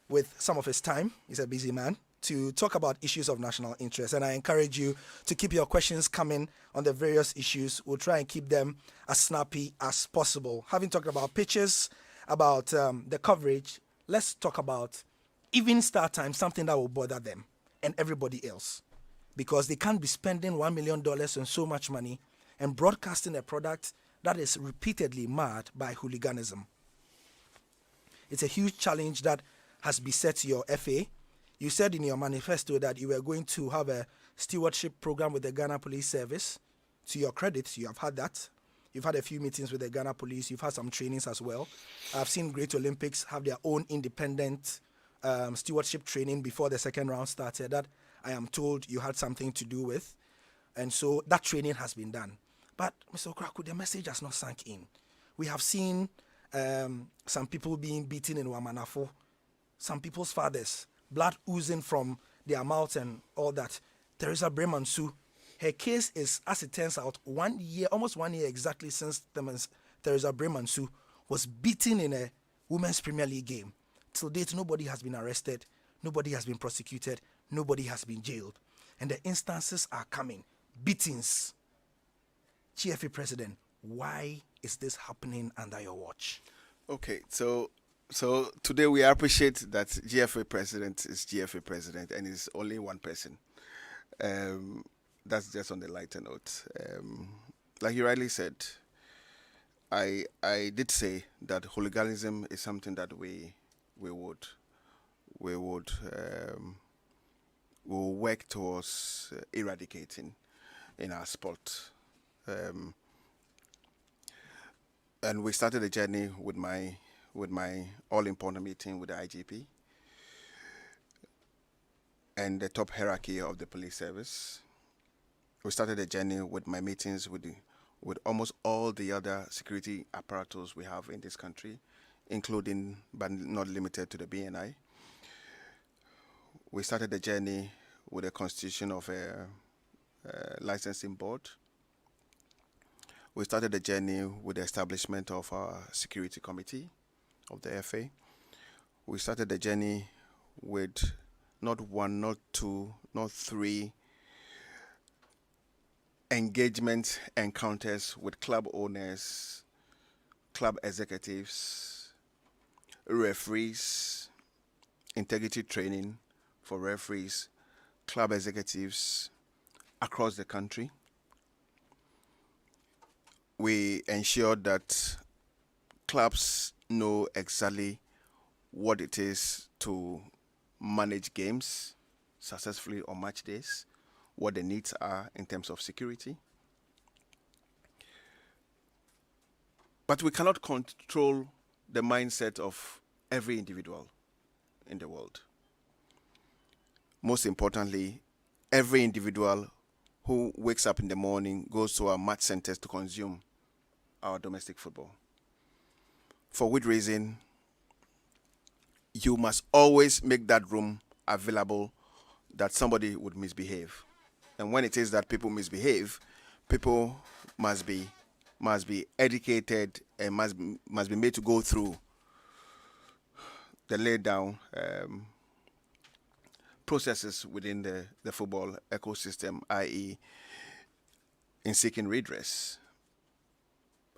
with some of his time. He's a busy man to talk about issues of national interest. And I encourage you to keep your questions coming on the various issues. We'll try and keep them as snappy as possible. Having talked about pitches, about the coverage, let's talk about even start time, something that will bother them and everybody else. Because they can't be spending $1 million on so much money and broadcasting a product that is repeatedly marred by hooliganism. It's a huge challenge that has beset your FA. You said in your manifesto that you were going to have a stewardship program with the Ghana Police Service. To your credit, you have had that. You've had a few meetings with the Ghana Police. You've had some trainings as well. I've seen Great Olympics have their own independent stewardship training before the second round started that I am told you had something to do with. And so that training has been done. But, Mr. Okraku, the message has not sunk in. We have seen some people being beaten in Wamanafo, some people's fathers, blood oozing from their mouths and all that. Teresa Bremansu, her case is, as it turns out, 1 year, almost 1 year exactly since Teresa Bremansu was beaten in a Women's Premier League game. Till date, nobody has been arrested, nobody has been prosecuted, nobody has been jailed. And the instances are coming. Beatings. GFA president, why is this happening under your watch? Okay, so today we appreciate that GFA president is GFA president and is only one person. That's just on the lighter note. Like you rightly said, I did say that hooliganism is something that we will work towards eradicating in our sport. And we started a journey with my all-important meeting with the IGP and the top hierarchy of the police service. We started a journey with my meetings with almost all the other security apparatus we have in this country, including but not limited to the BNI. We started the journey with the constitution of a licensing board. We started the journey with the establishment of our security committee of the FA. We started the journey with not one, not two, not three engagement encounters with club owners, club executives, referees, integrity training for referees, club executives across the country. We ensured that clubs know exactly what it is to manage games successfully on match days, what the needs are in terms of security. But we cannot control the mindset of every individual in the world. Most importantly, every individual who wakes up in the morning, goes to our match centers to consume our domestic football. For which reason, you must always make that room available that somebody would misbehave. And when it is that people misbehave, people must be educated and must be made to go through the laid down processes within the football ecosystem, i.e. in seeking redress.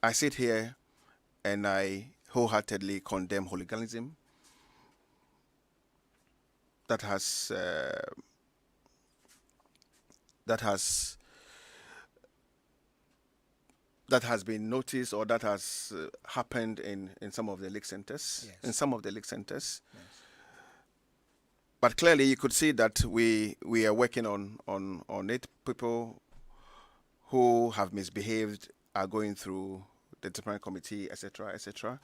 I sit here and I wholeheartedly condemn hooliganism that has been noticed or that has happened in some of the league centers. Yes. In some of the league centers. Yes. But clearly you could see that we are working on it. People who have misbehaved are going through the disciplinary committee, etc., etc.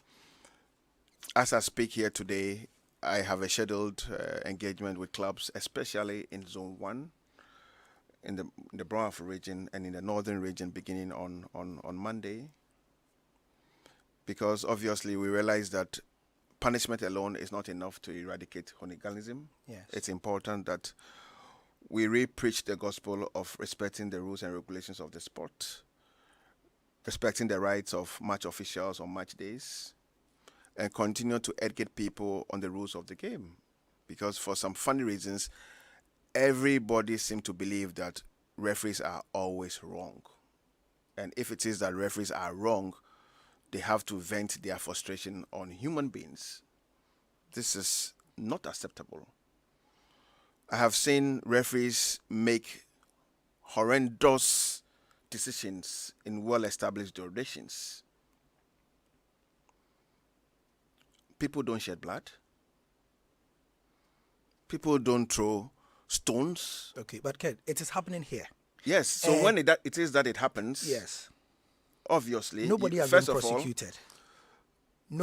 As I speak here today, I have a scheduled engagement with clubs, especially in Zone 1, in the Broward region and in the northern region beginning on Monday, because obviously we realize that punishment alone is not enough to eradicate hooliganism. Yes. It's important that we re-preach the gospel of respecting the rules and regulations of the sport, respecting the rights of match officials on match days, and continue to educate people on the rules of the game. Because for some funny reasons, everybody seems to believe that referees are always wrong. And if it is that referees are wrong, they have to vent their frustration on human beings. This is not acceptable. I have seen referees make horrendous decisions in well-established jurisdictions. People don't shed blood. People don't throw stones. Okay, but Ked, it is happening here. Yes, so when it is that it happens, Yes. obviously, Nobody has first been of all, prosecuted.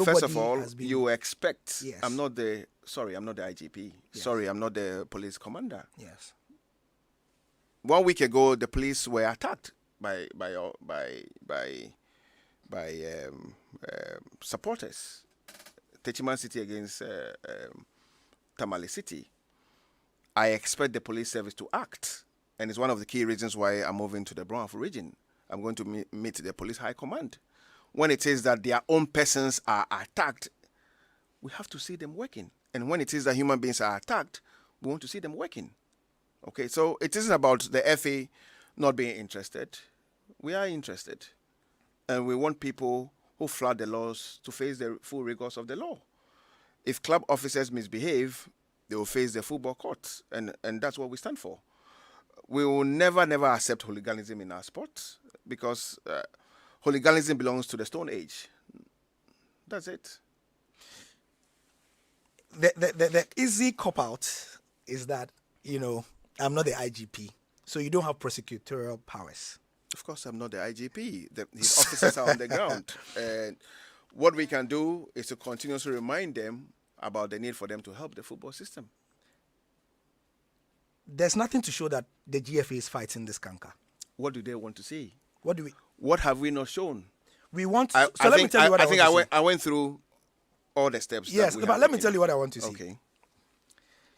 First of Nobody all, has been. you expect. Yes. I'm not the IGP. Yes. Sorry, I'm not the police commander. Yes. 1 week ago, the police were attacked by supporters. Techiman City against Tamale City. I expect the police service to act, and it's one of the key reasons why I'm moving to the Broward region. I'm going to meet the police high command. When it is that their own persons are attacked, we have to see them working. And when it is that human beings are attacked, we want to see them working. Okay, so it isn't about the FA not being interested. We are interested. And we want people who flout the laws to face the full rigors of the law. If club officers misbehave, they will face the football courts. And that's what we stand for. We will never accept hooliganism in our sport, because hooliganism belongs to the Stone Age. That's it. The easy cop-out is that, I'm not the IGP, so you don't have prosecutorial powers. Of course, I'm not the IGP. His officers are on the ground. And what we can do is to continuously remind them about the need for them to help the football system. There's nothing to show that the GFA is fighting this canker. What do they want to see? What have we not shown? We want. Let me tell you what I went through all the steps. Yes, but let me tell you what I want to see. Okay.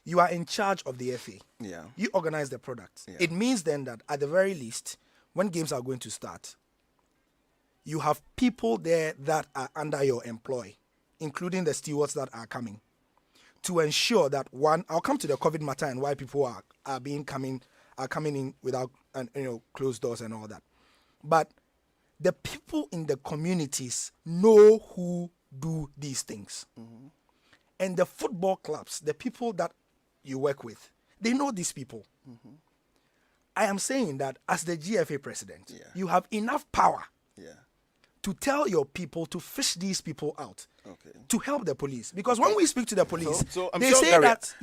You are in charge of the FA. Yeah. You organize the product. Yeah. It means then that at the very least, when games are going to start, you have people there that are under your employ, including the stewards that are coming, to ensure that one. I'll come to the COVID matter and why people are coming in without closed doors and all that. But the people in the communities know who do these things. Mm-hmm. And the football clubs, the people that you work with, they know these people. Mm-hmm. I am saying that as the GFA president, you have enough power to tell your people to fish these people out, to help the police. Because when we speak to the police, they say that,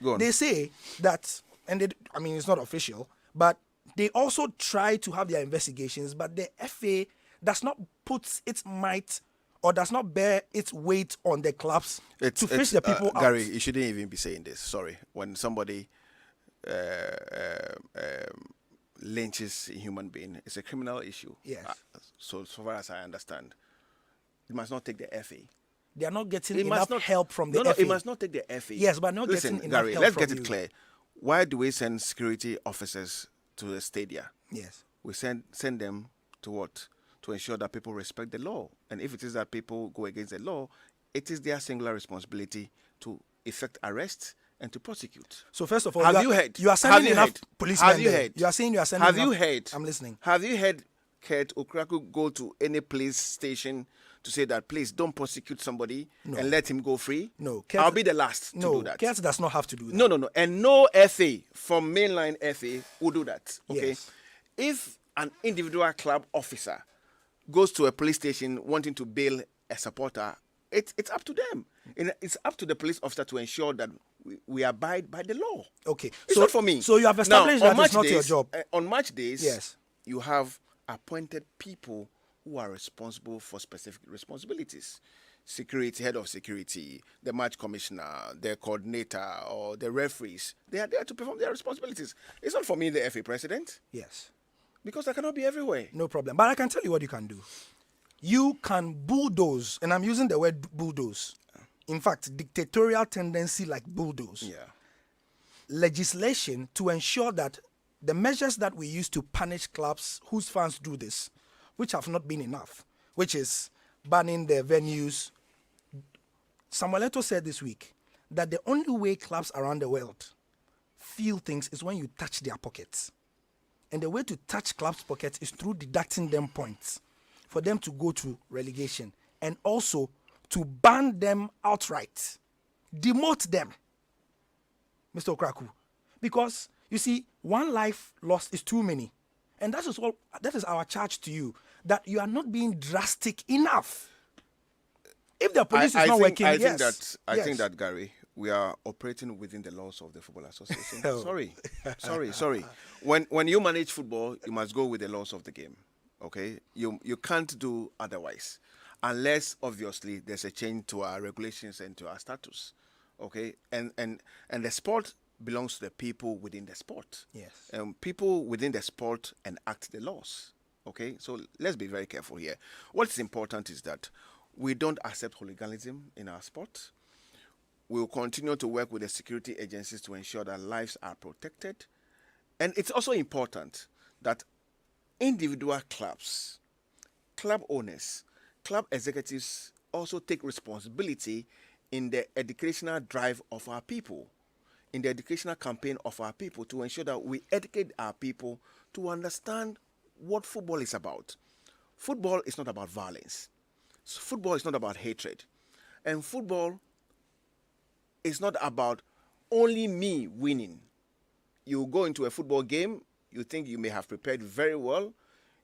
go on. They say that, and it's not official, but they also try to have their investigations, but the FA does not put its might or does not bear its weight on the clubs to fish the people out. Gary, you shouldn't even be saying this. Sorry. When somebody lynches a human being, it's a criminal issue. Yes. So far as I understand, it must not take the FA. They are not getting enough help from the FA. No, it must not take the FA. Yes, but not getting enough Gary, help let's from get you. it clear. Why do we send security officers to the stadia? Yes. We send them to what? To ensure that people respect the law. And if it is that people go against the law, it is their singular responsibility to effect arrests and to prosecute. So first of all, have you heard? You are sending enough policemen. Have you heard? You are saying you are sending enough. Have you heard? I'm listening. Have you heard Kurt Okraku go to any police station to say that, please don't prosecute somebody and let him go free? No. I'll be the last to do that. Kurt does not have to do that. No. And no FA from mainline FA will do that. Okay. Yes. If an individual club officer goes to a police station wanting to bail a supporter, it's up to them. It's up to the police officer to ensure that we abide by the law. Okay. It's not for me. So you have established that it's not your job. On match days, yes, you have appointed people who are responsible for specific responsibilities. security, head of security, the match commissioner, the coordinator, or the referees. They are there to perform their responsibilities. It's not for me, the FA president, Yes. because I cannot be everywhere. No problem. But I can tell you what you can do. You can bulldoze, and I'm using the word bulldoze. In fact, dictatorial tendency like bulldoze. Yeah. Legislation to ensure that the measures that we use to punish clubs whose fans do this, which have not been enough, which is banning the venues. Samuel Eto'o said this week that the only way clubs around the world feel things is when you touch their pockets. And the way to touch clubs' pockets is through deducting them points for them to go to relegation, and also to ban them outright, demote them, Mr. Okraku. Because, you see, one life lost is too many. And that is our charge to you, that you are not being drastic enough. If the police is not working, I yes. think that, Gary, we are operating within the laws of the Football Association. Oh. Sorry. When you manage football, you must go with the laws of the game. Okay? You can't do otherwise. Unless, obviously, there's a change to our regulations and to our status. Okay? And the sport belongs to the people within the sport. Yes. People within the sport enact the laws. Okay? So let's be very careful here. What's important is that we don't accept hooliganism in our sport. We will continue to work with the security agencies to ensure that lives are protected. And it's also important that individual clubs, club owners, club executives also take responsibility in the educational drive of our people, in the educational campaign of our people, to ensure that we educate our people to understand what football is about. Football is not about violence. Football is not about hatred. And football is not about only me winning. You go into a football game, you think you may have prepared very well,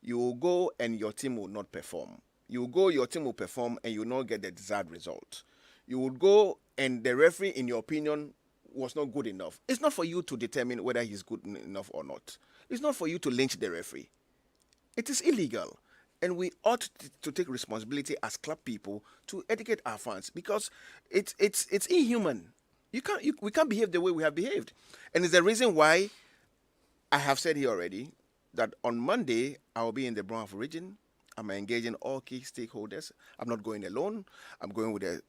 you will go and your team will not perform. You will go, your team will perform, and you will not get the desired result. You will go and the referee, in your opinion, was not good enough. It's not for you to determine whether he's good enough or not. It's not for you to lynch the referee. It is illegal. And we ought to take responsibility as club people to educate our fans, because it's inhuman. We can't behave the way we have behaved. And it's the reason why I have said here already that on Monday I will be in the Brunham region. I'm engaging all key stakeholders. I'm not going alone. I'm going with the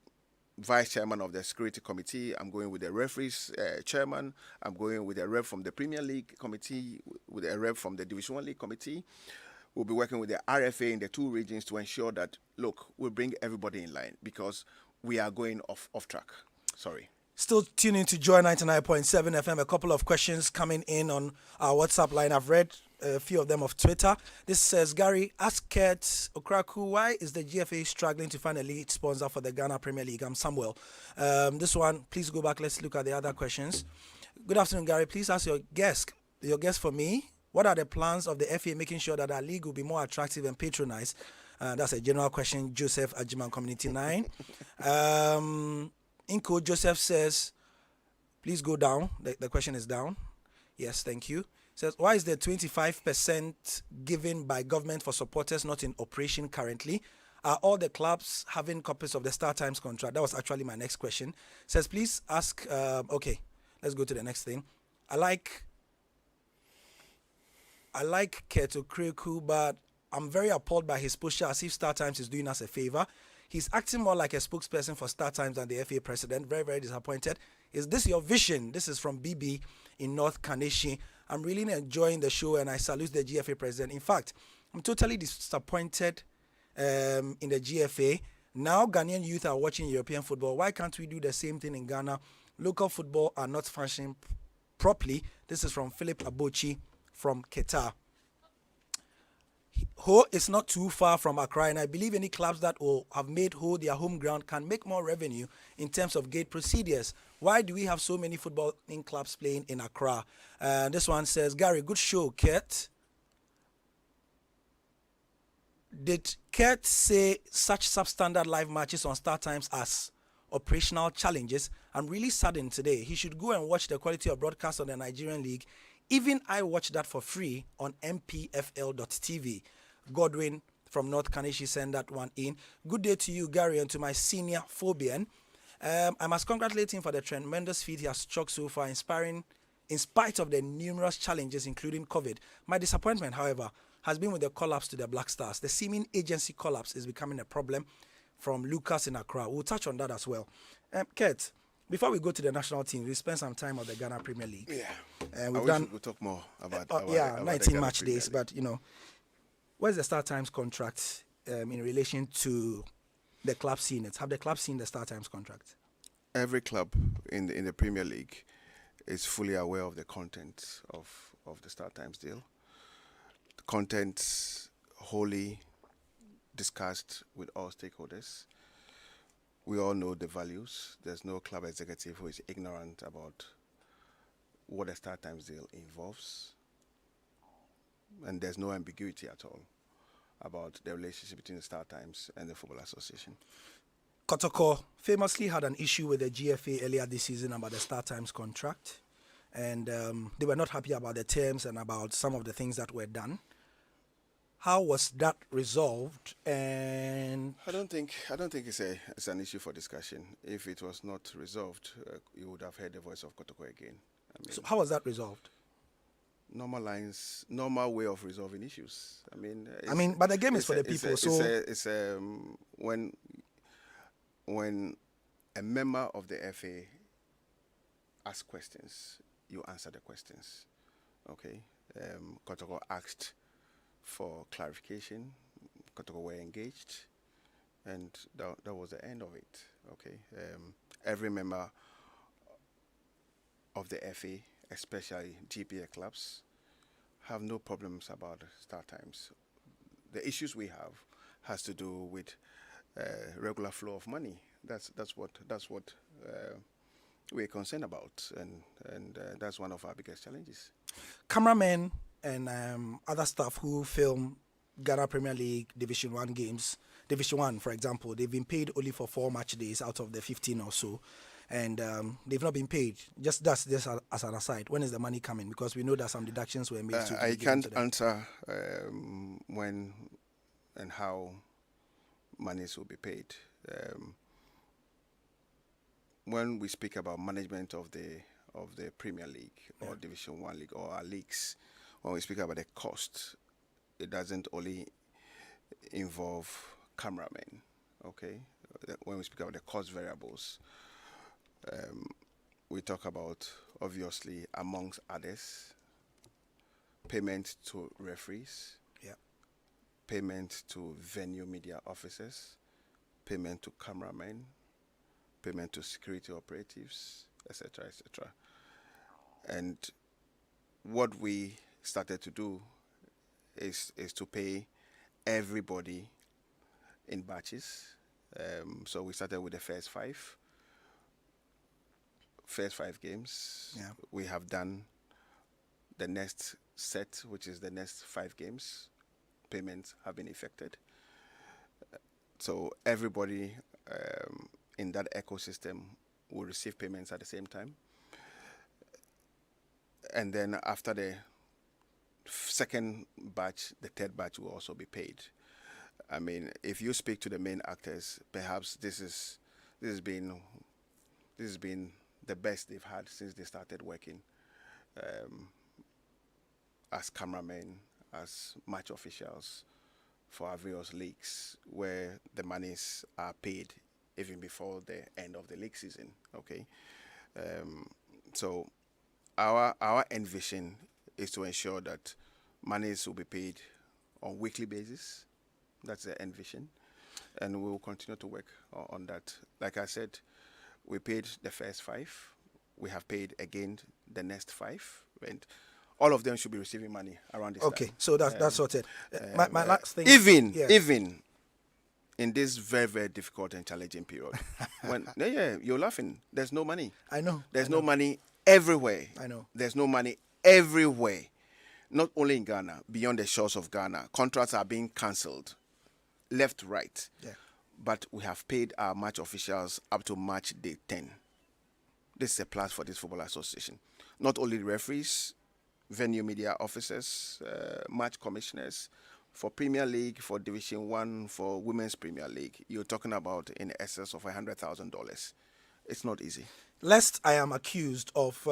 vice chairman of the security committee. I'm going with the referees chairman. I'm going with a rep from the Premier League committee, with a rep from the Division 1 League committee. We'll be working with the RFA in the two regions to ensure that, look, we'll bring everybody in line, because we are going off track. Sorry. Still tuning to Joy 99.7 FM. A couple of questions coming in on our WhatsApp line. I've read a few of them off Twitter. This says, Gary, ask Kurt Okraku, why is the GFA struggling to find a lead sponsor for the Ghana Premier League? I'm Samuel. This one, please go back. Let's look at the other questions. Good afternoon, Gary. Please ask your guest for me. What are the plans of the FA making sure that our league will be more attractive and patronized? That's a general question. Joseph Ajiman, Community 9. Inco Joseph says, please go down. The question is down. Yes, thank you. Says, why is the 25% given by government for supporters not in operation currently? Are all the clubs having copies of the Star Times contract? That was actually my next question. Says, please ask. Okay, let's go to the next thing. I like Keto Kreku, but I'm very appalled by his posture as if Star Times is doing us a favor. He's acting more like a spokesperson for Star Times than the FA president. Very, very disappointed. Is this your vision? This is from BB in North Kaneshi. I'm really enjoying the show, and I salute the GFA president. In fact, I'm totally disappointed in the GFA. Now Ghanaian youth are watching European football. Why can't we do the same thing in Ghana? Local football are not functioning properly. This is from Philip Abochi from Qatar. Ho is not too far from Accra, and I believe any clubs that will have made Ho their home ground can make more revenue in terms of gate procedures. Why do we have so many footballing clubs playing in Accra? This one says, Gary, good show, Kurt. Did Kurt say such substandard live matches on Star Times as operational challenges? I'm really saddened today. He should go and watch the quality of broadcast on the Nigerian League. Even I watch that for free on mpfl.tv. Godwin from North Kanishi sent that one in. Good day to you, Gary, and to my senior Phobian. I must congratulate him for the tremendous feat he has struck so far, inspiring in spite of the numerous challenges, including COVID. My disappointment, however, has been with the collapse to the Black Stars. The seeming agency collapse is becoming a problem from Lucas in Accra. We'll touch on that as well. Kurt, before we go to the national team, we spent some time on the Ghana Premier League. Yeah. We'll talk more about, about 19 match Premier days, League. but where's the Star Times contract in relation to the club seen it? Have the club seen the Star Times contract? Every club in the Premier League is fully aware of the content of the Star Times deal. The content wholly discussed with all stakeholders. We all know the values. There's no club executive who is ignorant about what the Star Times deal involves. And there's no ambiguity at all about the relationship between the Star Times and the Football Association. Kotoko famously had an issue with the GFA earlier this season about the Star Times contract. And they were not happy about the terms and about some of the things that were done. How was that resolved? And I don't think it's an issue for discussion. If it was not resolved, you would have heard the voice of Kotoko again. so how was that resolved? Normal way of resolving issues. But the game is for the people. It's when a member of the FA asks questions, you answer the questions. Okay, Kotoko asked for clarification. Kotoko were engaged, and that was the end of it. Okay, every member of the FA, especially GPA clubs, have no problems about Star Times. The issues we have has to do with regular flow of money. That's what we're concerned about, and that's one of our biggest challenges. Cameramen and other staff who film Ghana Premier League Division 1 games, Division 1 for example, they've been paid only for 4 match days out of the 15 or so, and they've not been paid. Just as an aside, when is the money coming? Because we know that some deductions were made. I can't answer when and how monies will be paid. When we speak about management of the Premier League or Division 1 league or our leagues, when we speak about the cost, it doesn't only involve cameramen, okay? When we speak about the cost variables, we talk about, obviously, amongst others, payment to referees, payment to venue media officers, payment to cameramen, payment to security operatives, etc., etc. And what we started to do is to pay everybody in batches. So we started with the first five games. Yeah. We have done the next set, which is the next 5 games. Payments have been effected. So everybody in that ecosystem will receive payments at the same time. And then after the second batch, the third batch will also be paid. I mean, if you speak to the main actors, perhaps this has been the best they've had since they started working as cameramen, as match officials for our various leagues, where the monies are paid even before the end of the league season. Okay, so our envision is to ensure that monies will be paid on weekly basis. That's the envision, and we will continue to work on that. Like I said, we paid the first 5. We have paid again the next 5, and all of them should be receiving money around this time. So that's sorted. My last thing. Even in this very, very difficult and challenging period, when you're laughing. There's no money. I know. There's no money everywhere. I know. There's no money everywhere. Not only in Ghana, beyond the shores of Ghana, contracts are being cancelled, left, right. Yeah. But we have paid our match officials up to match day 10. This is a plus for this football association. Not only the referees, venue media officers, match commissioners, For Premier League, for Division 1, for Women's Premier League, you're talking about in excess of $100,000. It's not easy. Lest I am accused of,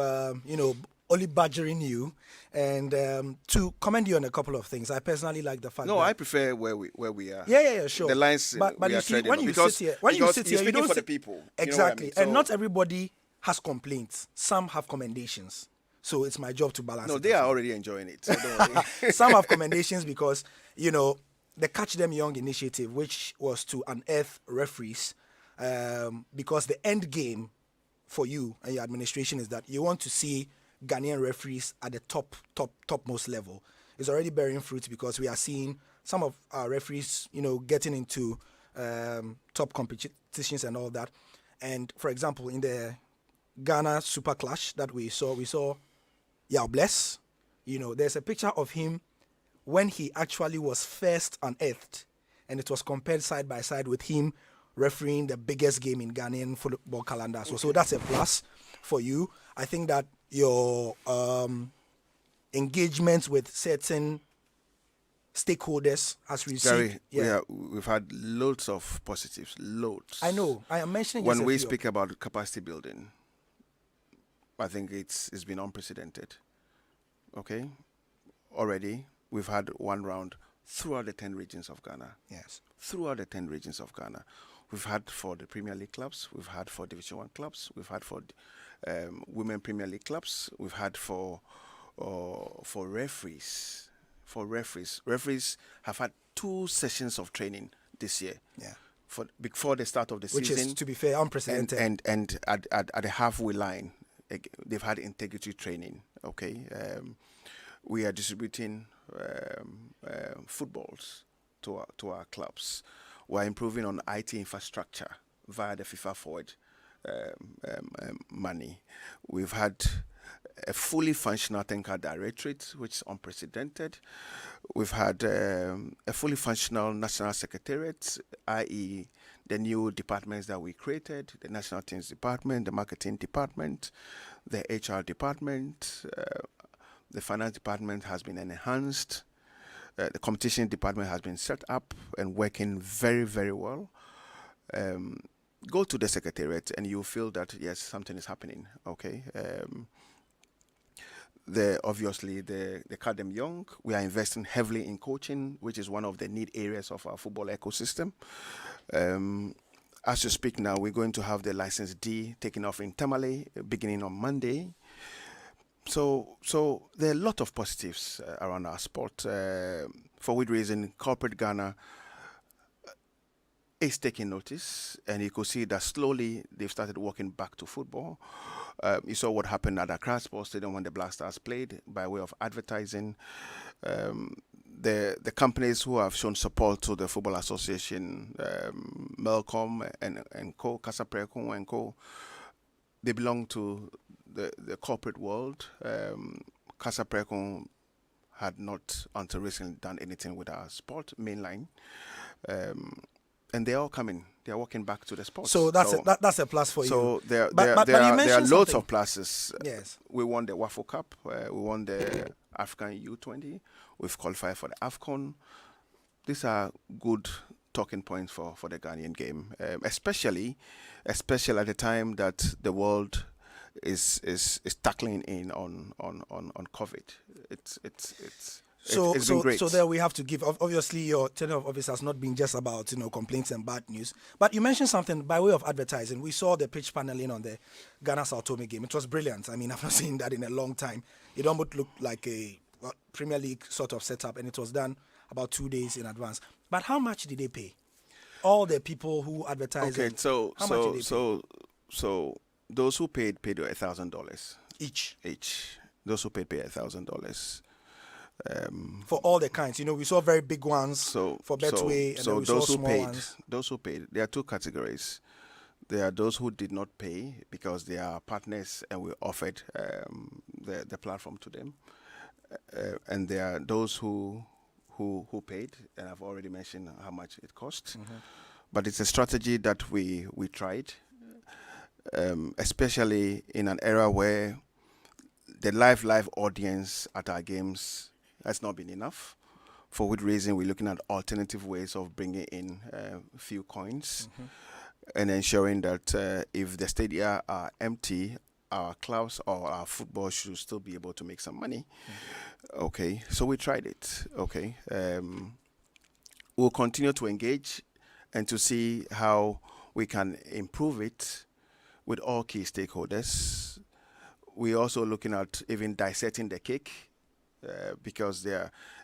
only badgering you, and to commend you on a couple of things. I personally like the fact No, that I prefer where we are. Yeah, sure. The lines but we you are see, treading when on. you Because- sit here, because you you're don't speaking for the sit- people. You know what I Exactly, mean? and So- not everybody has complaints. Some have commendations. So it's my job to balance. No, it they as are well. already enjoying it. So don't worry. Some have commendations because, the Catch Them Young initiative, which was to unearth referees, because the end game for you and your administration is that you want to see Ghanaian referees at the topmost level. It's already bearing fruit because we are seeing some of our referees, getting into top competitions and all that. And for example, in the Ghana Super Clash that we saw Yao Bless. There's a picture of him when he actually was first unearthed, and it was compared side by side with him refereeing the biggest game in Ghanaian football calendar. So that's a plus for you. I think that your engagement with certain stakeholders has received. We've had loads of positives, loads. I know. I am mentioning When just a we few. speak about capacity building, I think it's been unprecedented. Okay, already we've had one round throughout the 10 regions of Ghana. Yes. Throughout the 10 regions of Ghana, we've had for the Premier League clubs, we've had for Division 1 clubs, we've had for Women Premier League clubs, we've had for referees. For referees have had 2 sessions of training this year. Yeah. Before the start of the Which season, is, to be fair, unprecedented. and at the halfway line, they've had integrity training. Okay, we are distributing footballs to our clubs. We're improving on IT infrastructure via the FIFA Forward money. We've had a fully functional Tenka Directorate, which is unprecedented. We've had a fully functional National Secretariat, i.e. the new departments that we created, the National Teams Department, the Marketing Department, the HR Department, the Finance Department has been enhanced, the Competition Department has been set up and working very, very well. Go to the Secretariat and you'll feel that, yes, something is happening, okay? Obviously, the Academy Young, we are investing heavily in coaching, which is one of the need areas of our football ecosystem. As you speak now, we're going to have the License D taken off in Tamale beginning on Monday. So there are a lot of positives around our sport. For which reason, corporate Ghana is taking notice, and you could see that slowly they've started walking back to football. You saw what happened at Accra Sports Stadium when the Black Stars played by way of advertising. The companies who have shown support to the Football Association, Melcom and Co, Casa Preco and Co, they belong to the corporate world. Casa Preco had not until recently done anything with our sport mainline. And they're all coming. They're walking back to the sport. So that's a plus for you. So there But you are mentioned loads something. of pluses. Yes. We won the Waffle Cup. We won the African U20. We've qualified for the AFCON. These are good talking points for the Ghanaian game, especially at the time that the world is tackling in on COVID. It's been great. So there we have to give. Obviously, your tenure of office has not been just about complaints and bad news. But you mentioned something by way of advertising. We saw the pitch paneling on the Ghana Sao Tome game. It was brilliant. I mean, I've not seen that in a long time. It almost looked like a Premier League sort of setup, and it was done about 2 days in advance. But how much did they pay? All the people who advertised. Okay, so how much did they pay? so those who paid $1,000 Each Those who paid $1,000. for all the kinds. We saw very big ones for Betway, and then we saw those who small paid, ones. those who paid, there are 2 categories. There are those who did not pay because they are partners and we offered the platform to them, and there are those who paid, and I've already mentioned how much it cost. Mm-hmm. But it's a strategy that we tried, especially in an era where the live audience at our games has not been enough. for which reason we're looking at alternative ways of bringing in a few coins and ensuring that if the stadia are empty, our clubs or our football should still be able to make some money. Okay, so we tried it. Okay, we'll continue to engage and to see how we can improve it with all key stakeholders. We're also looking at even dissecting the cake because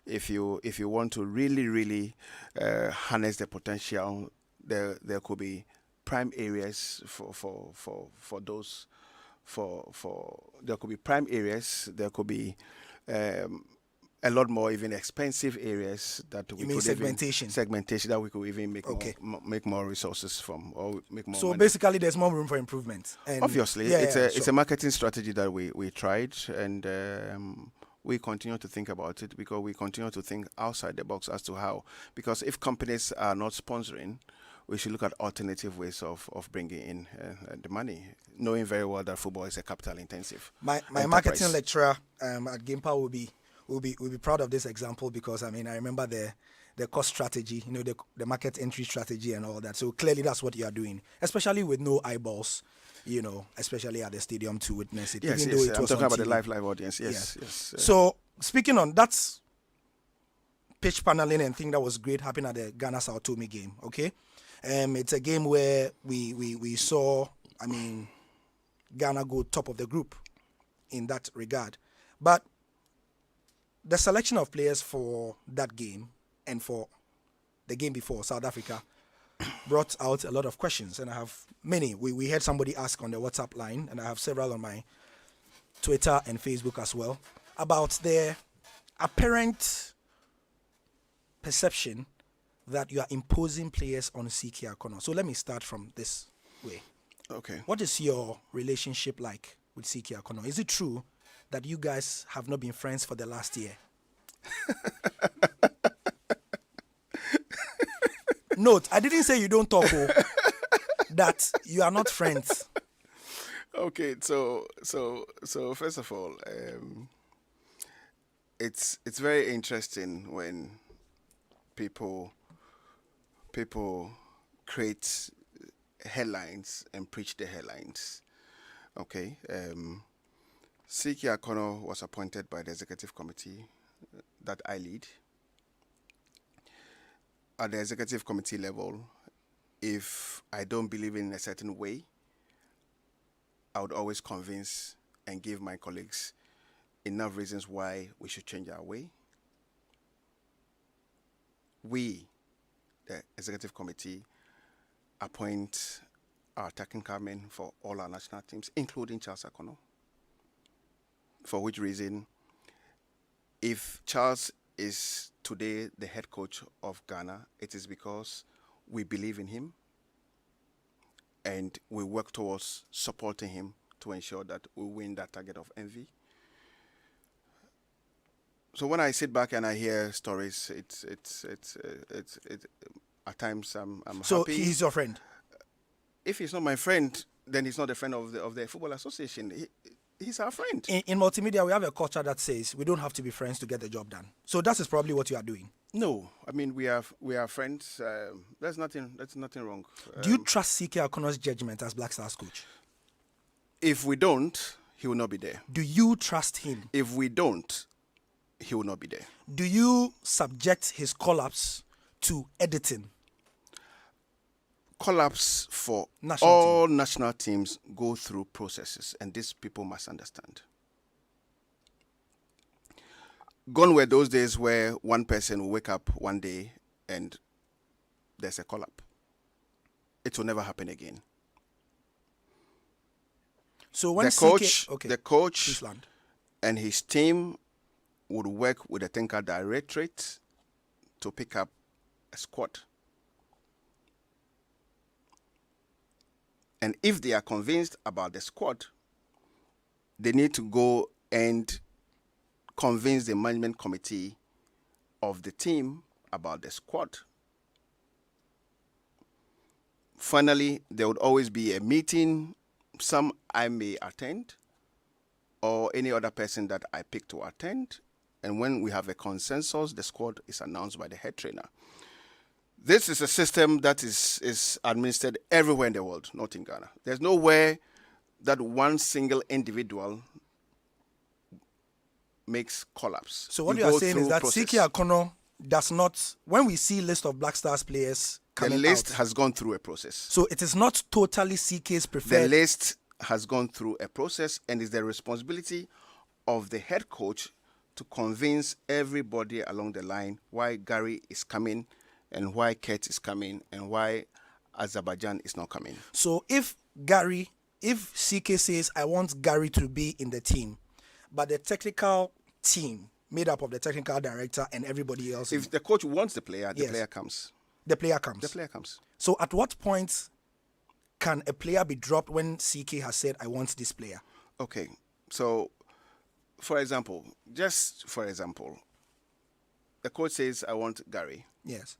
if you want to really harness the potential, there could be prime areas for those. There could be prime areas. There could be a lot more even expensive areas that we could segmentation that we could even make more resources from or make more. So money. Basically, there's more room for improvement. And obviously, it's a marketing strategy that we tried, and we continue to think about it because we continue to think outside the box as to how. Because if companies are not sponsoring, we should look at alternative ways of bringing in the money, knowing very well that football is a capital intensive. My marketing lecturer at GIMPA will be proud of this example because I remember the cost strategy, the market entry strategy and all that. So clearly that's what you are doing, especially with no eyeballs, especially at the stadium to witness it. Yes, even though it was I'm talking about TV. the live audience. Yes. So speaking on that's pitch paneling and thing that was great happened at the Ghana Sao Tome game. Okay. It's a game where we saw, Ghana go top of the group in that regard. But the selection of players for that game and for the game before, South Africa, brought out a lot of questions. And I have many. We had somebody ask on the WhatsApp line, and I have several on my Twitter and Facebook as well, about their apparent perception that you are imposing players on CK Akono. So let me start from this way. Okay. What is your relationship like with CK Akono? Is it true that you guys have not been friends for the last year? Note, I didn't say you don't talk, that you are not friends. Okay, so first of all, it's very interesting when people create headlines and preach the headlines. Okay, CK Akono was appointed by the executive committee that I lead. At the executive committee level, if I don't believe in a certain way, I would always convince and give my colleagues enough reasons why we should change our way. We, the executive committee, appoint our technical men for all our national teams, including Charles Akono. For which reason, if Charles is today the head coach of Ghana, it is because we believe in him and we work towards supporting him to ensure that we win that target of envy. So when I sit back and I hear stories, it's at times I'm so happy. So he's your friend? If he's not my friend, then he's not a friend of the Football Association. He's our friend. In multimedia, we have a culture that says we don't have to be friends to get the job done. So that is probably what you are doing. No, we are friends. There's nothing wrong. Do you trust CK Akono's judgment as Black Stars coach? If we don't, he will not be there. Do you trust him? If we don't, he will not be there. Do you subject his collapse to editing? Collapse for all national teams go through processes, and these people must understand. Gone were those days where one person will wake up one day and there's a collapse. It will never happen again. So when the coach and his team would work with the technical directorate to pick up a squad. And if they are convinced about the squad, they need to go and convince the management committee of the team about the squad. Finally, there would always be a meeting. Some I may attend, or any other person that I pick to attend, And when we have a consensus, the squad is announced by the head trainer. This is a system that is administered everywhere in the world, not in Ghana. There's nowhere that one single individual makes collapse. So what you are saying is that CK Akono does not, when we see list of Black Stars players coming the list out, has gone through a process. so it is not totally CK's preferred. The list has gone through a process, and it's the responsibility of the head coach to convince everybody along the line why Gary is coming and why Kurt is coming and why Azerbaijan is not coming. So if CK says, I want Gary to be in the team, but the technical team made up of the technical director and everybody else, If the coach wants the player, the Yes. player comes. the player comes. The player comes. So at what point can a player be dropped when CK has said, I want this player? Okay, so for example, the coach says, I want Gary. Yes.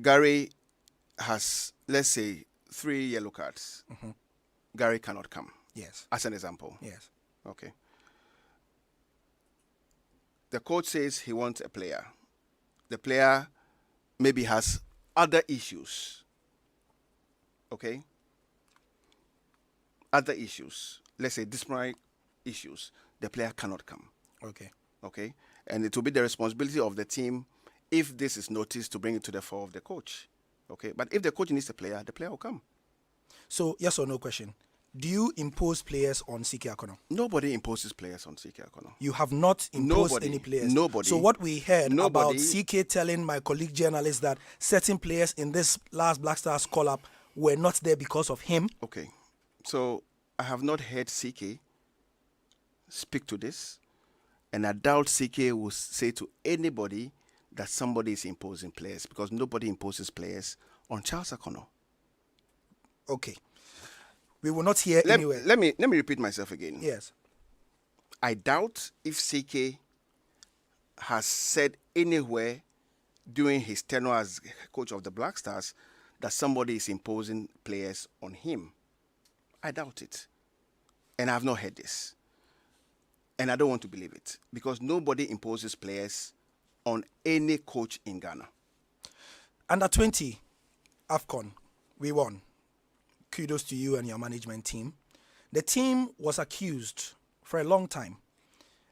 Gary has, let's say, 3 yellow cards. Gary cannot come, Yes. as an example. Yes. Okay. The coach says he wants a player. The player maybe has other issues. Okay? Other issues. Let's say disciplinary issues. The player cannot come. Okay. Okay? And it will be the responsibility of the team, if this is noticed, to bring it to the fore of the coach. Okay? But if the coach needs a player, the player will come. So yes or no question. Do you impose players on CK Akono? Nobody imposes players on CK Akono. You have not imposed Nobody. any players. Nobody. So what we heard about Nobody. CK telling my colleague journalists that certain players in this last Black Stars call-up were not there because of him. Okay. So I have not heard CK speak to this, and I doubt CK will say to anybody that somebody is imposing players, because nobody imposes players on Charles Akono. Okay. We will not hear anywhere. Let me repeat myself again. Yes. I doubt if CK has said anywhere during his tenure as coach of the Black Stars that somebody is imposing players on him. I doubt it. And I have not heard this. And I don't want to believe it, because nobody imposes players on any coach in Ghana. Under 20, AFCON, we won. Kudos to you and your management team. The team was accused for a long time,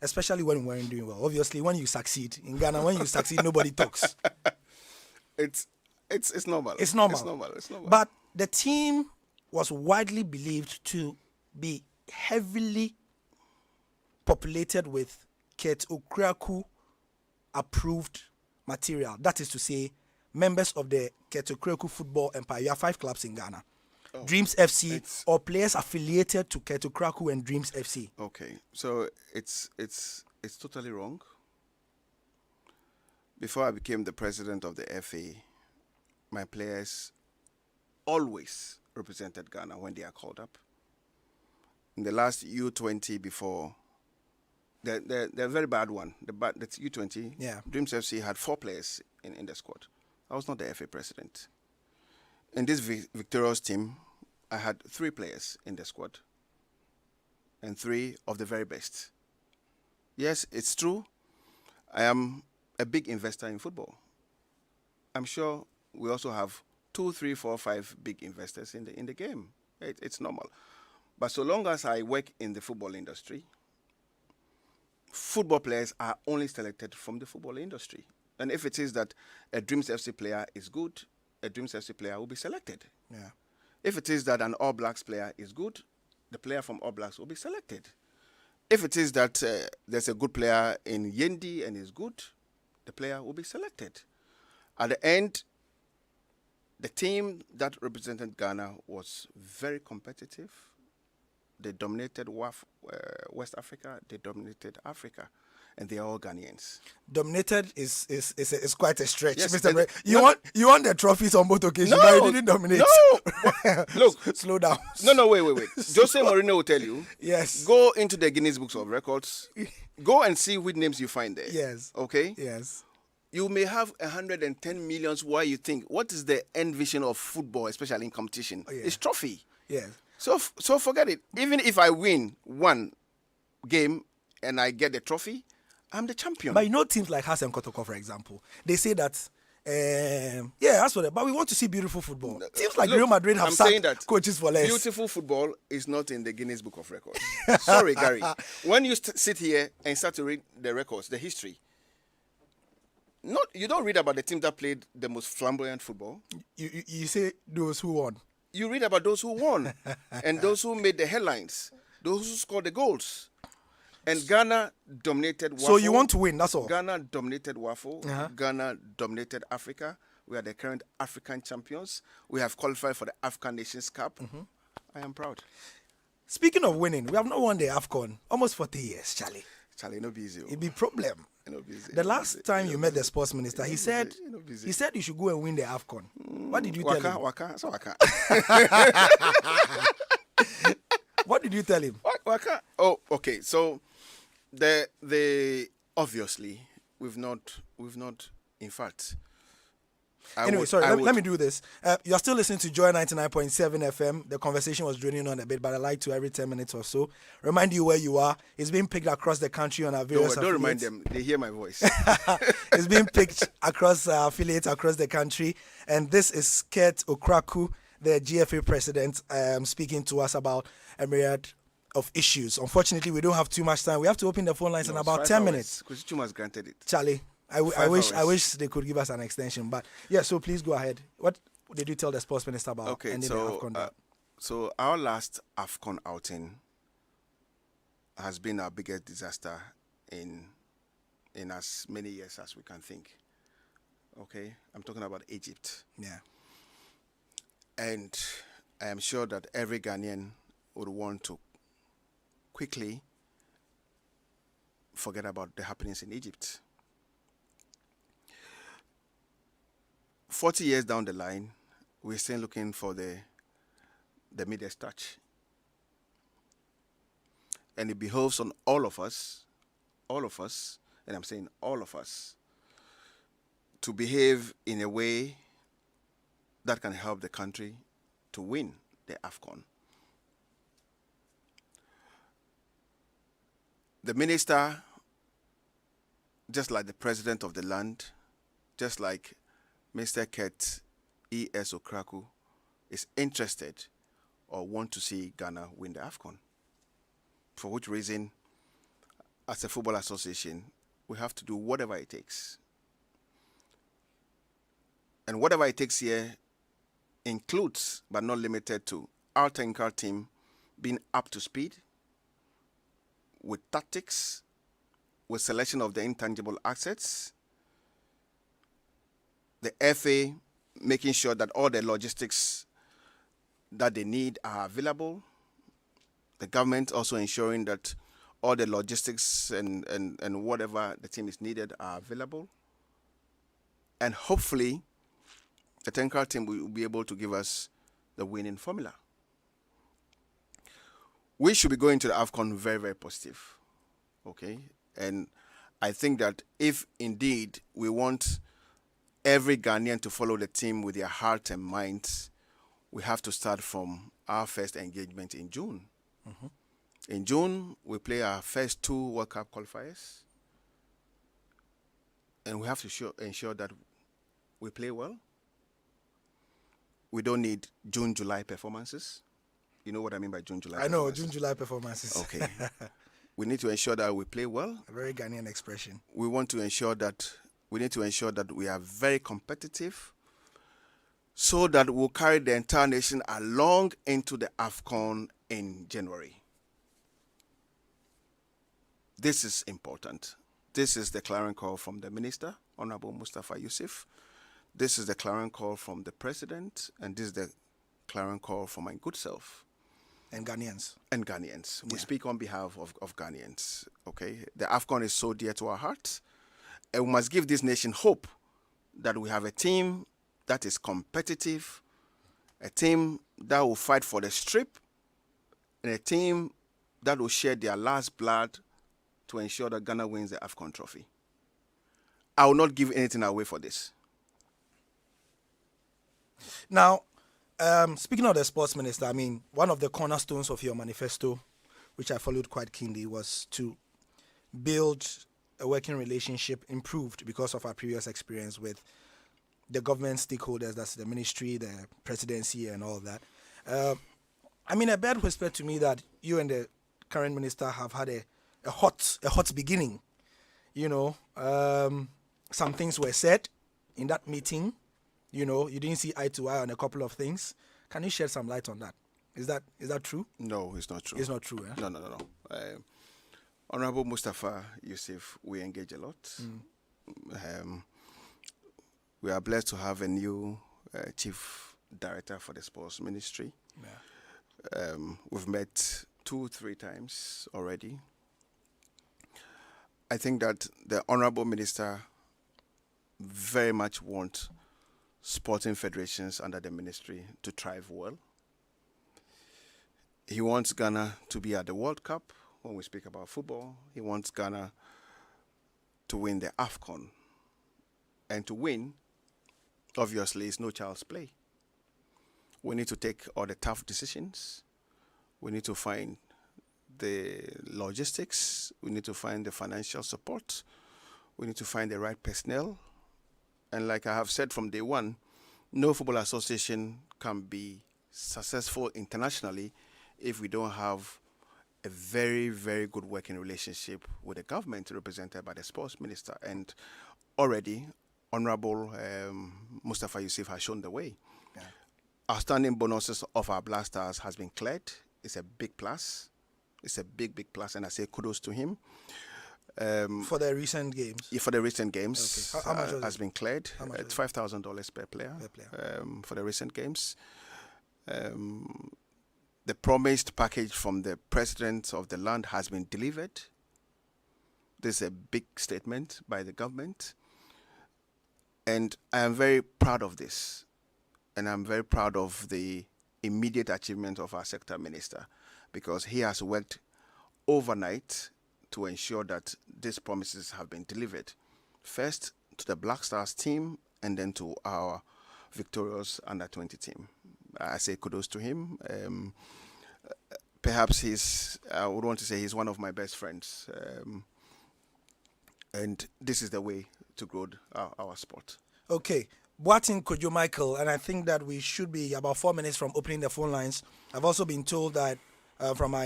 especially when we weren't doing well. Obviously, when you succeed in Ghana, when you succeed, nobody talks. It's normal. It's normal. It's normal. It's normal. But the team was widely believed to be heavily populated with Kurt Okraku approved material. That is to say, members of the Kurt Okraku Football Empire. You have 5 clubs in Ghana. Dreams FC, or players affiliated to Kurt Okraku and Dreams FC. Okay, so it's totally wrong. Before I became the president of the FA, my players always represented Ghana when they are called up. In the last U20 before, the very bad one, that's U20, Yeah. Dreams FC had 4 players in the squad. I was not the FA president. In this victorious team, I had 3 players in the squad, and 3 of the very best. Yes, it's true. I am a big investor in football. I'm sure we also have 2, 3, 4, 5 big investors in the game. It's normal. But so long as I work in the football industry, football players are only selected from the football industry. And if it is that a Dreams FC player is good, a Dreams FC player will be selected. Yeah. If it is that an All Blacks player is good, the player from All Blacks will be selected. If it is that there's a good player in Yendi and is good, the player will be selected. At the end, the team that represented Ghana was very competitive. They dominated West Africa. They dominated Africa. And they are all Ghanaians. Dominated is quite a stretch, Yes, Mr. Bre- you no- won the trophies on both occasions, but you didn't dominate. No! Look. Slow down. No, wait. Jose Mourinho will tell you. Yes. Go into the Guinness Books of Records. Go and see which names you find there. Yes. Okay? Yes. You may have 110 millions why you think, what is the end vision of football, especially in competition? Oh, yeah. It's trophy. Yes. So forget it. Even if I win one game and I get the trophy, I'm the champion. But you know, teams like Hassan Kotoko, for example, they say that, that's what. But we want to see beautiful football. Teams like Look, Real Madrid have I'm saying sacked that coaches for less. beautiful football is not in the Guinness Book of Records. Sorry, Gary. When you sit here and start to read the records, the history, you don't read about the team that played the most flamboyant football. You say those who won. You read about those who won and those who made the headlines, those who scored the goals. And Ghana dominated WAFO. So you want to win, that's all. Ghana dominated WAFO. Uh-huh. Ghana dominated Africa. We are the current African champions. We have qualified for the African Nations Cup. I am proud. Speaking of winning, we have not won the AFCON almost 40 years, Charlie. Charlie, no busy. It be problem. No busy. The last time you met the sports minister, he said you should go and win the AFCON. What did you tell him? Waka. What did you tell him? Waka. Oh, okay. So the obviously we've not in fact. Let me do this. You're still listening to Joy 99.7 FM. The conversation was draining on a bit, but I like to every 10 minutes or so remind you where you are. It's being picked across the country on our various Don't remind affiliates. them. They hear my voice. It's being picked across affiliates across the country. And this is Kurt Okraku, the GFA president, speaking to us about a myriad of issues. Unfortunately, we don't have too much time. We have to open the phone lines in about 10 minutes. Constitution has granted it. Charlie, I wish they could give us an extension. But yeah, so please go ahead. What did you tell the sports minister about ending the AFCON? So our last AFCON outing has been our biggest disaster in as many years as we can think. Okay, I'm talking about Egypt. Yeah. And I am sure that every Ghanaian would want to quickly forget about the happenings in Egypt. 40 years down the line, we're still looking for the Midas touch. And it behoves on all of us, and I'm saying all of us, to behave in a way that can help the country to win the AFCON. The minister, just like the president of the land, just like Mr. Kurt E.S. Okraku, is interested or want to see Ghana win the AFCON. For which reason, as a football association, we have to do whatever it takes. And whatever it takes here includes, but not limited to, our technical team being up to speed with tactics, with selection of the intangible assets, the FA making sure that all the logistics that they need are available, the government also ensuring that all the logistics and whatever the team is needed are available, and hopefully the technical team will be able to give us the winning formula. We should be going to the AFCON very, very positive, okay? And I think that if indeed we want every Ghanaian to follow the team with their heart and minds, we have to start from our first engagement in June. Mm-hmm. In June, we play our first 2 World Cup qualifiers. And we have to ensure that we play well. We don't need June, July performances. You know what I mean by June, July I know, June, July performances. Okay. We need to ensure that we play well. A very Ghanaian expression. We need to ensure that we are very competitive so that we'll carry the entire nation along into the AFCON in January. This is important. This is the clarion call from the Minister, Honorable Mustafa Yusuf. This is the clarion call from the President, and this is the clarion call from my good self. And Ghanaians. And Ghanaians. We speak on behalf of Ghanaians, okay? The AFCON is so dear to our hearts, and we must give this nation hope that we have a team that is competitive, a team that will fight for the strip, and a team that will shed their last blood to ensure that Ghana wins the AFCON trophy. I will not give anything away for this. Now, speaking of the sports minister, I mean, one of the cornerstones of your manifesto, which I followed quite keenly, was to build a working relationship improved because of our previous experience with the government stakeholders, that's the ministry, the presidency, and all that. I mean, a bird whispered to me that you and the current minister have had a hot beginning. You know, some things were said in that meeting. You know, you didn't see eye to eye on a couple of things. Can you shed some light on that? Is that true? No, it's not true. It's not true, eh? No. Honorable Mustafa Yusuf, we engage a lot. We are blessed to have a new chief director for the sports ministry. Yeah. We've met 2-3 times already. I think that the honorable minister very much wants sporting federations under the ministry to thrive well. He wants Ghana to be at the World Cup when we speak about football. He wants Ghana to win the AFCON. And to win, obviously, is no child's play. We need to take all the tough decisions. We need to find the logistics. We need to find the financial support. We need to find the right personnel. And like I have said from day one, no football association can be successful internationally if we don't have a very, very good working relationship with the government represented by the sports minister. And already, Honorable Mustafa Yusuf has shown the way. Yeah. Outstanding bonuses of our Blasters has been cleared. It's a big plus. It's a big, big plus, and I say kudos to him. For the recent games? Yeah, for the recent games, okay. How much has been cleared. It's $5,000 per player. For the recent games. The promised package from the president of the land has been delivered. This is a big statement by the government. And I am very proud of this. And I'm very proud of the immediate achievement of our sector minister, because he has worked overnight to ensure that these promises have been delivered. First to the Black Stars team, and then to our victorious under-20 team. I say kudos to him. Perhaps I would want to say he's one of my best friends. And this is the way to grow our sport. Okay. Boating Kojo Michael, and I think that we should be about 4 minutes from opening the phone lines. I've also been told that from my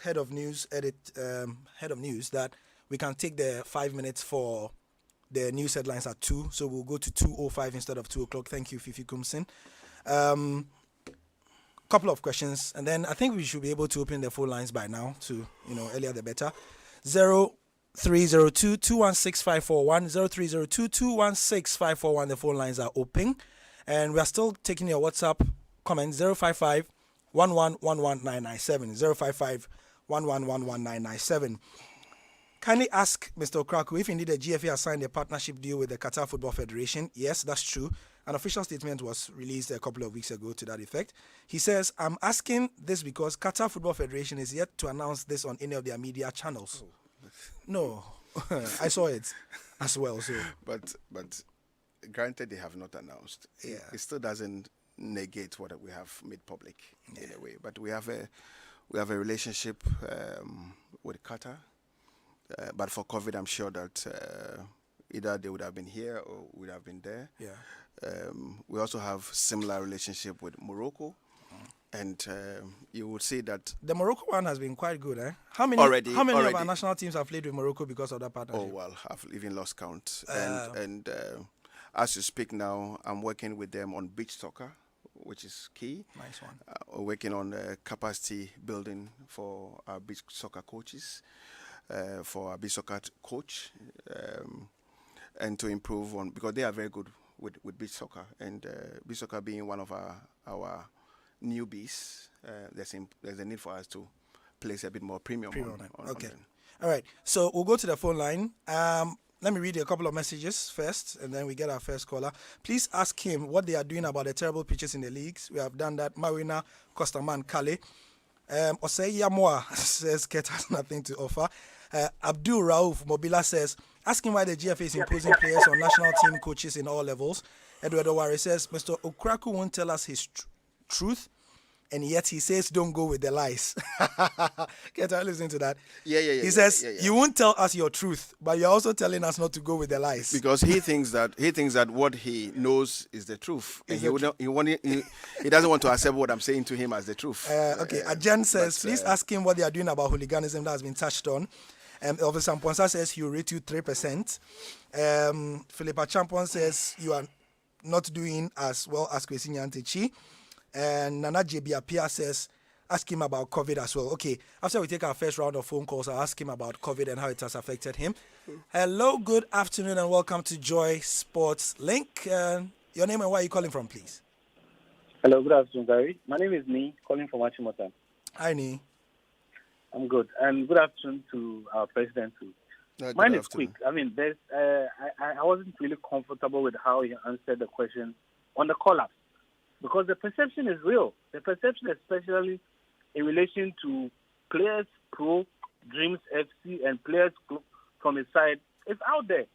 head of news, that we can take the 5 minutes for the news headlines at 2, so we'll go to 2:05 instead of 2 o'clock. Thank you, Fifi Kumsin. Couple of questions, and then I think we should be able to open the phone lines by now. To earlier the better. 0302-216-541, 0302-216-541. The phone lines are open, and we are still taking your WhatsApp comments. 055-1111-997, 055-1111-997. Kindly ask Mr. Okraku if indeed the GFA has signed a partnership deal with the Qatar Football Federation. Yes, that's true. An official statement was released a couple of weeks ago to that effect. He says, I'm asking this because Qatar Football Federation is yet to announce this on any of their media channels. No, I saw it as well. So, but granted, they have not announced. Yeah. It still doesn't negate what we have made public in a way. But we have a relationship with Qatar. But for COVID, I'm sure that either they would have been here or would have been there. Yeah. We also have similar relationship with Morocco. And you would see that the Morocco one has been quite good, eh? How many already of our national teams have played with Morocco because of that partnership? Oh, well, I've even lost count. And as you speak now, I'm working with them on beach soccer, which is key. Nice one. We're working on capacity building for our beach soccer coaches, for our beach soccer coach, and to improve on, because they are very good with beach soccer, and beach soccer being one of our newbies, there's a need for us to place a bit more premium on okay. them. All right. So we'll go to the phone line. Let me read you a couple of messages first, and then we get our first caller. Please ask him what they are doing about the terrible pitches in the leagues. We have done that. Marina Costaman Kale. Osei Yamoa says Ket has nothing to offer. Abdul Rauf Mobila says, asking why the GFA is imposing players on national team coaches in all levels. Edward Owari says, Mr. Okraku won't tell us his truth. and yet he says don't go with the lies. Can't I listen to that? Yeah. He says yeah. you won't tell us your truth, but you're also telling us not to go with the lies. Because he thinks that what he knows is the truth, and he doesn't want to accept what I'm saying to him as the truth. Okay, Ajen says, please ask him what they are doing about hooliganism that has been touched on. Officer Samponsa says he'll rate you 3%. Philippa Champon says you are not doing as well as Kwesi Nyantechi. And Nana JB Apia says, ask him about COVID as well. Okay, after we take our first round of phone calls, I'll ask him about COVID and how it has affected him. Hello, good afternoon, and welcome to Joy Sports Link. Your name and where are you calling from, please? Hello, good afternoon, Gary. My name is Nee, calling from Achimota. Hi, Nee. I'm good. And good afternoon to our president, too. Mine is quick. I mean, I wasn't really comfortable with how he answered the question on the collapse, because the perception is real. The perception, especially in relation to players pro Dreams FC and players from his side, is out there.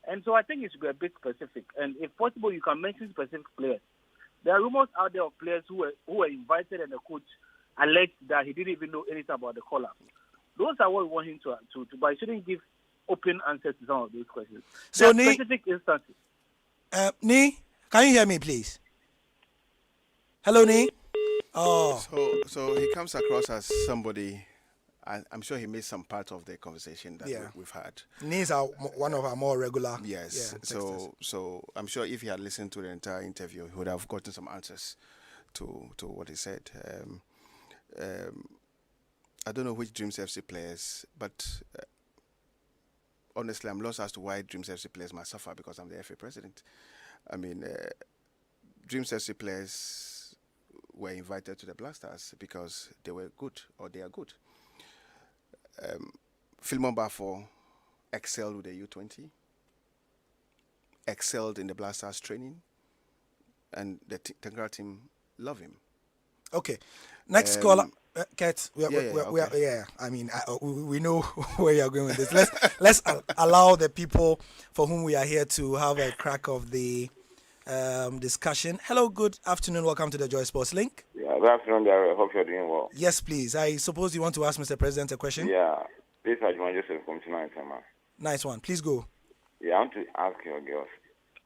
And so I think it should be a bit specific. And if possible, you can mention specific players. There are rumors out there of players who were invited and the coach alleged that he didn't even know anything about the collapse. Those are what we want him to but he shouldn't give open answers to some of those questions. So, Nee, specific instances. Nee, can you hear me, please? Hello, Nee. Oh. So he comes across as somebody. I'm sure he missed some part of the conversation that we've had. Nees are one of our more regular. Yes. So I'm sure if he had listened to the entire interview, he would have gotten some answers to what he said. I don't know which Dreams FC players, but honestly, I'm lost as to why Dreams FC players must suffer because I'm the FA president. I mean, Dreams FC players were invited to the Blasters because they were good or they are good. Philemon Bafo excelled with the U20, excelled in the Blasters training, and the Tangara team love him. Okay, next caller, Kat. Okay. I mean, we know where you're going with this. Let's allow the people for whom we are here to have a crack of the discussion. Hello, good afternoon. Welcome to the Joy Sports Link. Yeah, good afternoon, Gary. I hope you're doing well. Yes, please. I suppose you want to ask Mr. President a question? Yeah, this is Ajman Joseph from tonight, man. Nice one. Please go. Yeah, I want to ask your girls,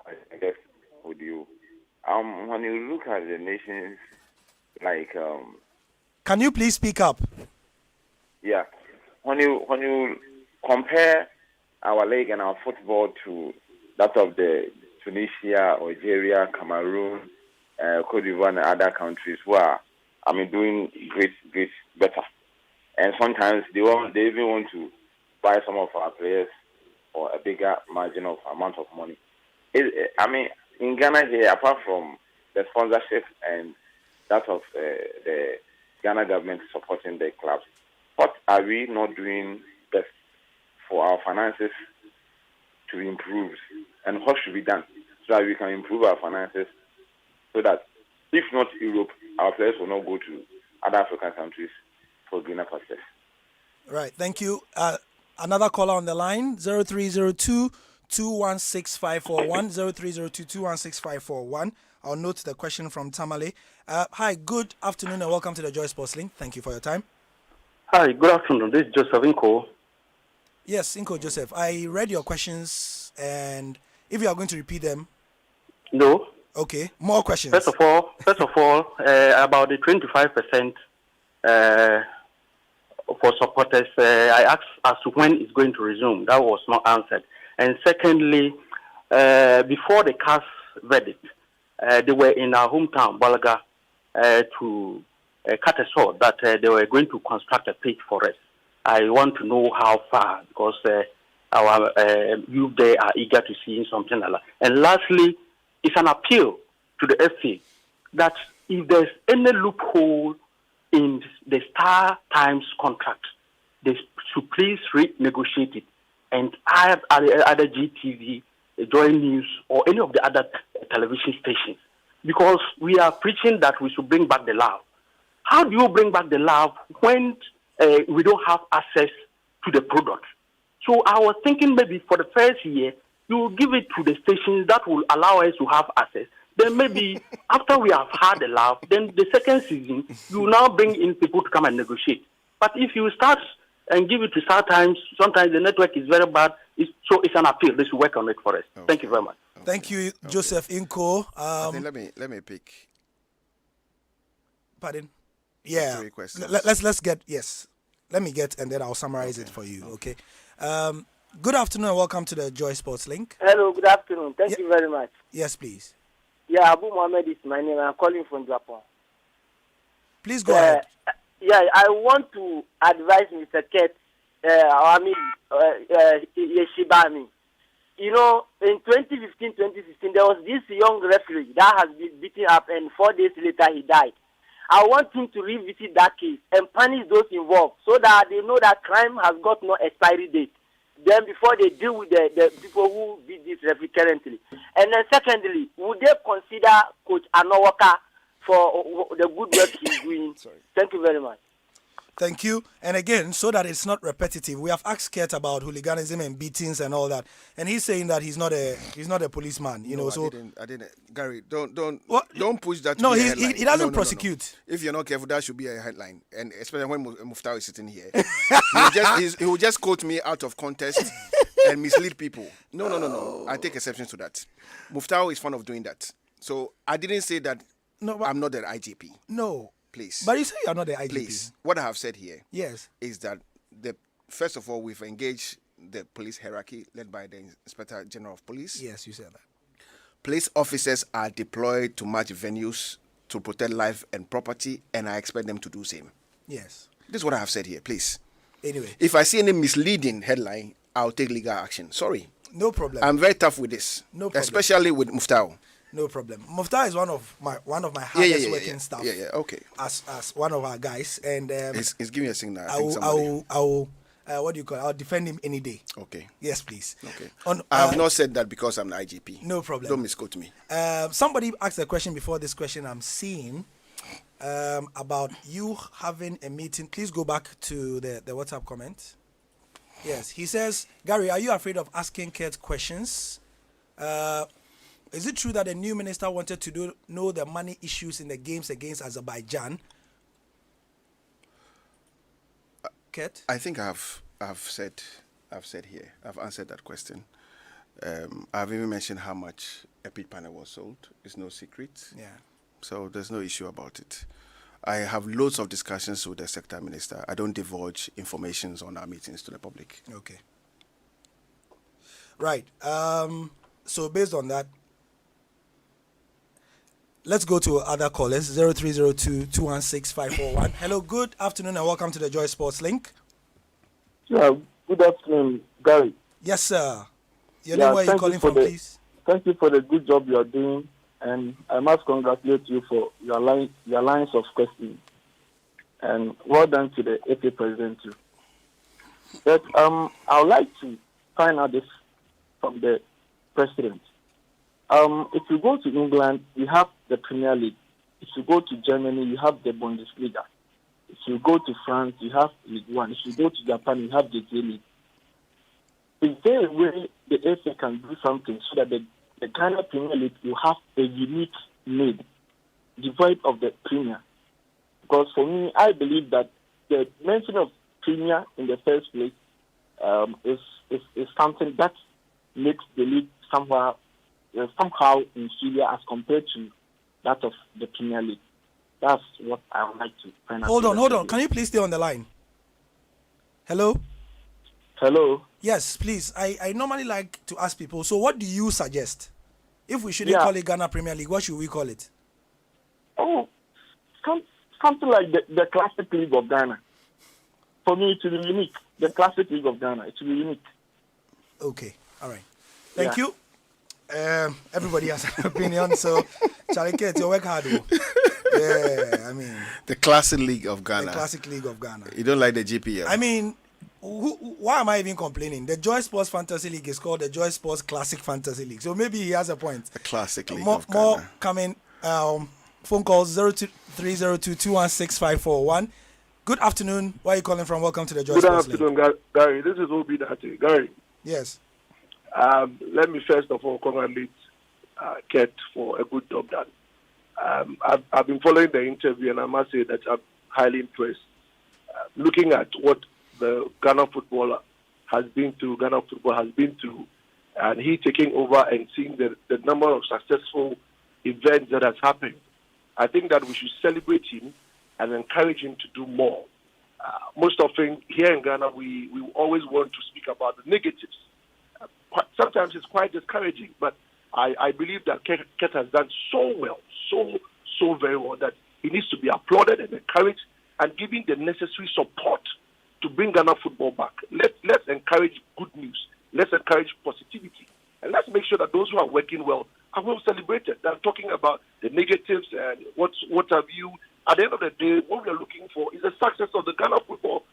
I guess, with you. When you look at the nations, like... Can you please speak up? Yeah. When you compare our league and our football to that of the Tunisia, Algeria, Cameroon, Cote d'Ivoire, and other countries who are, doing great, better. And sometimes they even want to buy some of our players for a bigger margin of amount of money. In Ghana here, apart from the sponsorship and that of the Ghana government supporting the clubs, what are we not doing best for our finances to improve? And what should be done so that we can improve our finances so that if not Europe, our players will not go to other African countries for greener pastures? Right, thank you. Another caller on the line, 0302 216 0302 216 I'll note the question from Tamale. Hi, good afternoon and welcome to the Joy Sports Link. Thank you for your time. Hi, good afternoon. This is Joseph Inko. Yes, Inko Joseph. I read your questions, and if you are going to repeat them. No. Okay, more questions. First of all, about the 25% for supporters, I asked as to when it's going to resume. That was not answered. And secondly, before the CAS verdict, they were in our hometown, Balaga, to cut a sword that they were going to construct a pitch for us. I want to know how far, because our youth there are eager to see something like that. And lastly, it's an appeal to the FA that if there's any loophole in the Star Times contract, they should please renegotiate it and add other GTV, Joy News, or any of the other television stations. Because we are preaching that we should bring back the love. How do you bring back the love when we don't have access to the product? So I was thinking maybe for the first year, you will give it to the stations that will allow us to have access. Then maybe after we have had a laugh, then the second season, you now bring in people to come and negotiate. But if you start and give it to sometimes the network is very bad, so it's an appeal. They should work on it for us. Okay. Thank you very much. Okay. Thank you, Joseph Inko. I think let me pick. Pardon? Yeah. 3 questions. Let's get, yes. Let me get, and then I'll summarize it for you, okay? Good afternoon and welcome to the Joy Sports Link. Hello, good afternoon. Thank you very much. Yes, please. Yeah, Abu Mohammed is my name. I'm calling from Japan. Please go ahead. Yeah, I want to advise Mr. Ket, Yeshibami. You know, in 2015, 2016, there was this young referee that has been beaten up, and 4 days later he died. I want him to revisit that case and punish those involved so that they know that crime has got no expiry date. Then before they deal with the people who beat this referee currently. And then secondly, would they consider Coach Anowaka for the good work he's doing? Thank you very much. Thank you. And again, so that it's not repetitive, we have asked Kurt about hooliganism and beatings and all that, and he's saying that he's not a policeman. You know, so I didn't. Gary, don't push that. No, to be a he headline. doesn't No. prosecute. If you're not careful, that should be a headline, and especially when Muftau is sitting here, he will just quote me out of context and mislead people. No. I take exception to that. Muftau is fond of doing that, so I didn't say that. No, but, I'm not the IGP. No. Please. But you say you're not the IGP. Please. What I have said here Yes. is that first of all, we've engaged the police hierarchy led by the Inspector General of Police. Yes, you said that. Police officers are deployed to match venues to protect life and property, and I expect them to do the same. Yes. This is what I have said here, please. Anyway. If I see any misleading headline, I'll take legal action. Sorry. No problem. I'm very tough with this. No problem. Especially with Muftau. No problem. Mufta is one of my hardest working staff. Yeah, okay. As one of our guys, and he's giving me a signal. I will what do you call it? I'll defend him any day. Okay. Yes, please. Okay. I have not said that because I'm the IGP. No problem. Don't misquote me. Somebody asked a question before this question I'm seeing about you having a meeting. Please go back to the WhatsApp comment. Yes, he says, Gary, are you afraid of asking Kurt questions? Is it true that the new minister wanted to know the money issues in the games against Azerbaijan? Kurt? I think I've said here. I've answered that question. I've even mentioned how much a pit panel was sold. It's no secret. Yeah. So there's no issue about it. I have loads of discussions with the sector minister. I don't divulge information on our meetings to the public. Okay. Right. So based on that, let's go to other callers. 0302-216-541. Hello, good afternoon and welcome to the Joy Sports Link. Yeah, good afternoon, Gary. Yes, sir. Your name, where are you calling from, please? Thank you for the good job you are doing, and I must congratulate you for your lines of questioning. And well done to the FA president too. But I would like to find out this from the president. If you go to England, you have the Premier League. If you go to Germany, you have the Bundesliga. If you go to France, you have League One. If you go to Japan, you have the J-League. Is there a way the FA can do something so that the Ghana Premier League will have a unique need, devoid of the Premier? Because for me, I believe that the mention of Premier in the first place is something that makes the league somehow inferior as compared to that of the Premier League. That's what I would like to find out. Hold on. Can you please stay on the line? Hello? Hello? Yes, please. I normally like to ask people, so what do you suggest? If we shouldn't call it Ghana Premier League, what should we call it? Oh, something like the Classic League of Ghana. For me, it will be unique. The Classic League of Ghana, it will be unique. Okay, all right. Thank you. Everybody has an opinion, so Charlie Kate, you work hard. Yeah, I mean. The Classic League of Ghana. The Classic League of Ghana. You don't like the GPL? I mean, why am I even complaining? The Joy Sports Fantasy League is called the Joy Sports Classic Fantasy League, so maybe he has a point. The Classic League more, of Ghana. More coming. Phone calls 0302-216-541. Good afternoon. Where are you calling from? Welcome to the Joy Sports League. Good afternoon, Gary. This is Obi Dati. Gary. Yes. Let me first of all congratulate Kurt for a good job done. I've been following the interview, and I must say that I'm highly impressed. Looking at what the Ghana football has been through, and he taking over and seeing the number of successful events that has happened, I think that we should celebrate him and encourage him to do more. Most often here in Ghana, we always want to speak about the negatives. Sometimes it's quite discouraging, but I believe that Kurt has done so well, so very well, that he needs to be applauded and encouraged and given the necessary support to bring Ghana football back. Let's encourage good news. Let's encourage positivity. And let's make sure that those who are working well are well celebrated. I'm talking about the negatives and what have you. At the end of the day, what we are looking for is the success of the Ghana football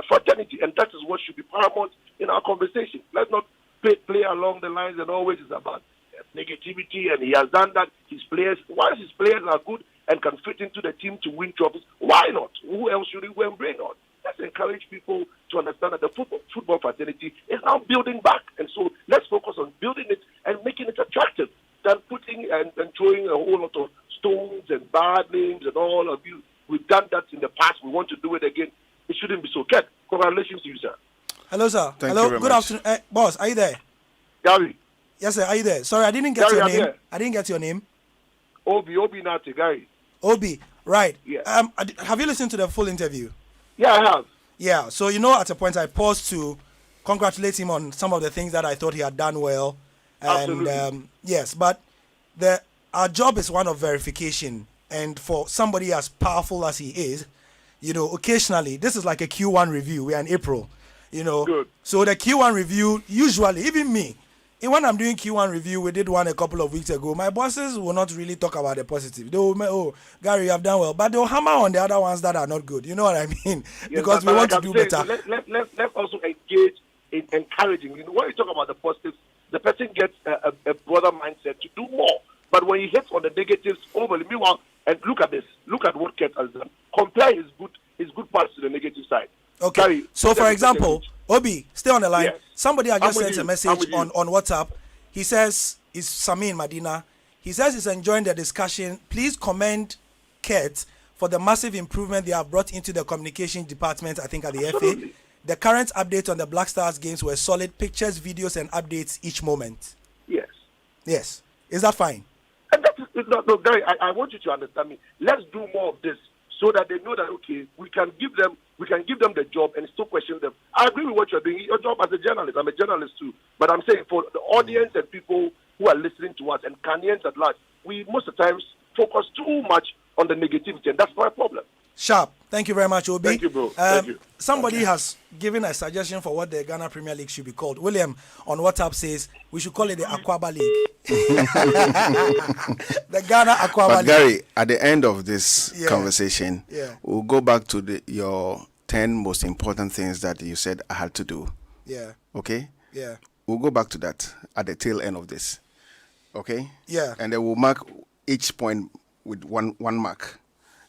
fraternity, and that is what should be paramount in our conversation. Let's not play along the lines and always is about negativity, and he has done that. His players, once his players are good and can fit into the team to win trophies, why not? Who else should he go and bring on? Let's encourage people to understand that the football fraternity is now building back, and so let's focus on building it and making it attractive than putting and throwing a whole lot of stones and bad names and all of you. We've done that in the past. We want to do it again. It shouldn't be so. Ken, congratulations to you, sir. Hello, sir. Thank Hello. you very Good much. afternoon. Boss, are you there? Gary. Yes, sir. Are you there? Sorry, I didn't get Gary, your I'm name. here. I didn't get your name. Obi Nati, Gary. Obi, right. Yeah. Have you listened to the full interview? Yeah, I have. Yeah. So, at a point I paused to congratulate him on some of the things that I thought he had done well. And Absolutely. yes, but our job is one of verification. And for somebody as powerful as he is, occasionally, this is like a Q1 review. We are in April, Good. So the Q1 review, usually, even me, when I'm doing Q1 review, we did one a couple of weeks ago, my bosses will not really talk about the positive. They will, Gary, you have done well. But they'll hammer on the other ones that are not good. You know what I mean? Yes, because we but want to like do I'm saying, better. Let's also engage in encouraging. When you talk about the positives, the person gets a broader mindset to do more. But when he hits on the negatives overly, meanwhile, and look at this. Look at what Kurt has done. Compare his good parts to the negative side. Okay. Gary, So, for example, Obi, stay on the line. Yes. Somebody has just I'm with sent a you. message I'm with you. on WhatsApp. He says, it's Samin Madina. He says he's enjoying the discussion. Please commend Kurt for the massive improvement they have brought into the communication department, I think, at the Absolutely. FA. The current updates on the Black Stars games were solid. Pictures, videos, and updates each moment. Yes. Yes. Is that fine? And that is no, Gary, I want you to understand me. Let's do more of this so that they know that okay, we can give them the job and still question them. I agree with what you're doing. Your job as a journalist, I'm a journalist too. But I'm saying for the audience and people who are listening to us and Ghanaians at large, we most of the times focus too much on the negativity, and that's my problem. Sharp. Thank you very much, Obi. Thank you, bro. Thank you. Somebody has given a suggestion for what the Ghana Premier League should be called. William on WhatsApp says we should call it the Aquaba League. The Ghana Aquaba But League. Gary, at the end of this Yeah. conversation, Yeah. we'll go back to your 10 most important things that you said I had to do. Yeah. Okay? Yeah. We'll go back to that at the tail end of this. Okay? Yeah. And then we'll mark each point with one mark.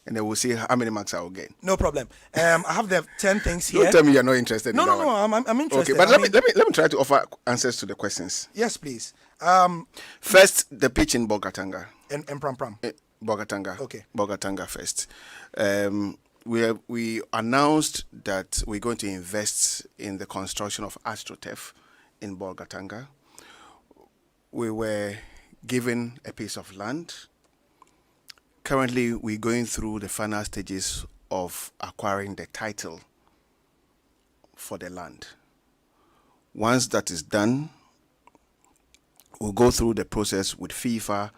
And then we'll see how many marks I will get. No problem. I have the 10 things here. Don't tell me you're not interested No, in no, that no. one. I'm interested. Okay, but I let mean- me try to offer answers to the questions. Yes, please. First, the pitch in Bogatanga. And Pram Pram. Bogatanga. Okay. Bogatanga first. We announced that we're going to invest in the construction of AstroTurf in Bogatanga. We were given a piece of land. Currently, we're going through the final stages of acquiring the title for the land. Once that is done, we'll go through the process with FIFA,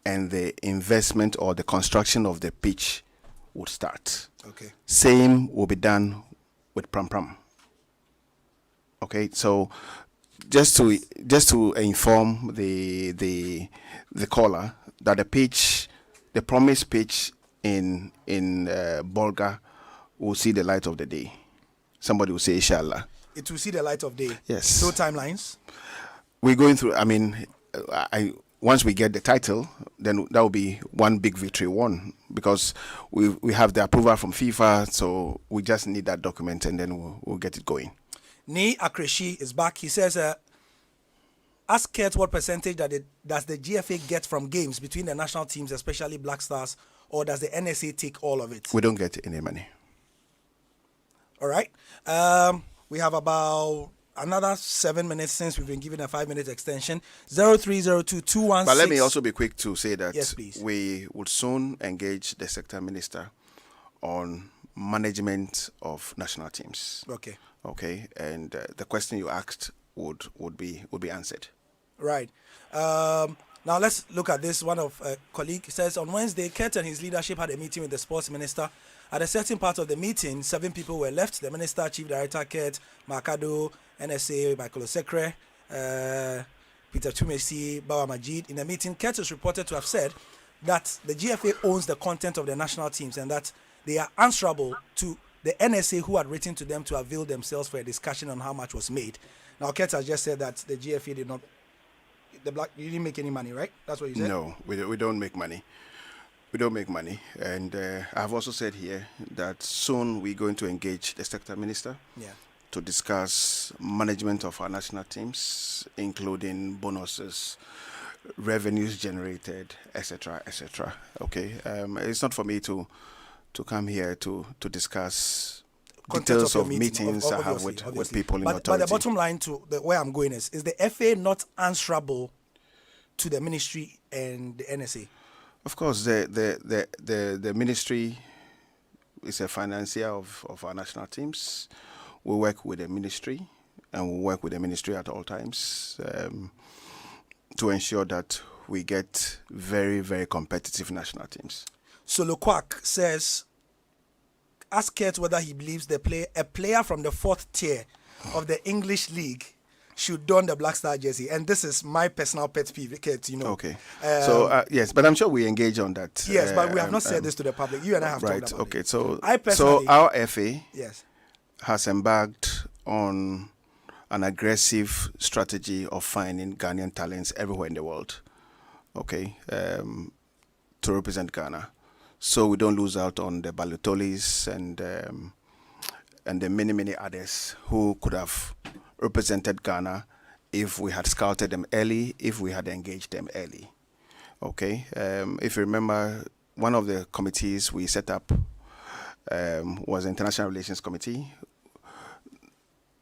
and the investment or the construction of the pitch would start. Okay. Same will be done with Pram Pram. Okay, so just to inform the caller that the promised pitch in Bolga will see the light of the day. Somebody will say inshallah. It will see the light of day. Yes. No timelines. We're going through. I mean, once we get the title, then that will be one big victory won, because we have the approval from FIFA, so we just need that document and then we'll get it going. Ni Akreshi is back. He says, Ask Kurt what percentage does the GFA get from games between the national teams, especially Black Stars, or does the NSA take all of it? We don't get any money. All right. We have about another 7 minutes since we've been given a 5-minute extension. 0302-216. But let me also be quick to say that yes, please. We would soon engage the sector minister on management of national teams. Okay. Okay, and the question you asked would be answered. Right. Now let's look at this. One of a colleague says on Wednesday, Kurt and his leadership had a meeting with the sports minister. At a certain part of the meeting, 7 people were left. The minister, Chief Director Kurt, Marcado, NSA, Michael Osekre, Peter Tumesi, Bawa Majid. In the meeting, Kurt is reported to have said that the GFA owns the content of the national teams and that they are answerable to the NSA who had written to them to avail themselves for a discussion on how much was made. Now, Kurt has just said that the GFA did not, you didn't make any money, right? That's what you said? No, we don't make money. We don't make money. And I've also said here that soon we're going to engage the sector minister to discuss management of our national teams, including bonuses, revenues generated, etc., etc. Okay, it's not for me to come here to discuss details of meetings I have with people in authority. But the bottom line to where I'm going is the FA not answerable to the ministry and the NSA? Of course, the ministry is a financier of our national teams. We work with the ministry, and we work with the ministry at all times to ensure that we get very, very competitive national teams. So Lokwak says, ask Kurt whether he believes a player from the 4th tier of the English League should don the Black Star jersey. And this is my personal pet peeve, Kurt, you know. Okay. Yes, but I'm sure we engage on that. Yes, but we have not said this to the public. You and I have talked about okay. it. So I personally, our FA yes, has embarked on an aggressive strategy of finding Ghanaian talents everywhere in the world, okay, to represent Ghana. So we don't lose out on the Balotellis and the many, many others who could have represented Ghana if we had scouted them early, if we had engaged them early. Okay, if you remember, one of the committees we set up was the International Relations Committee,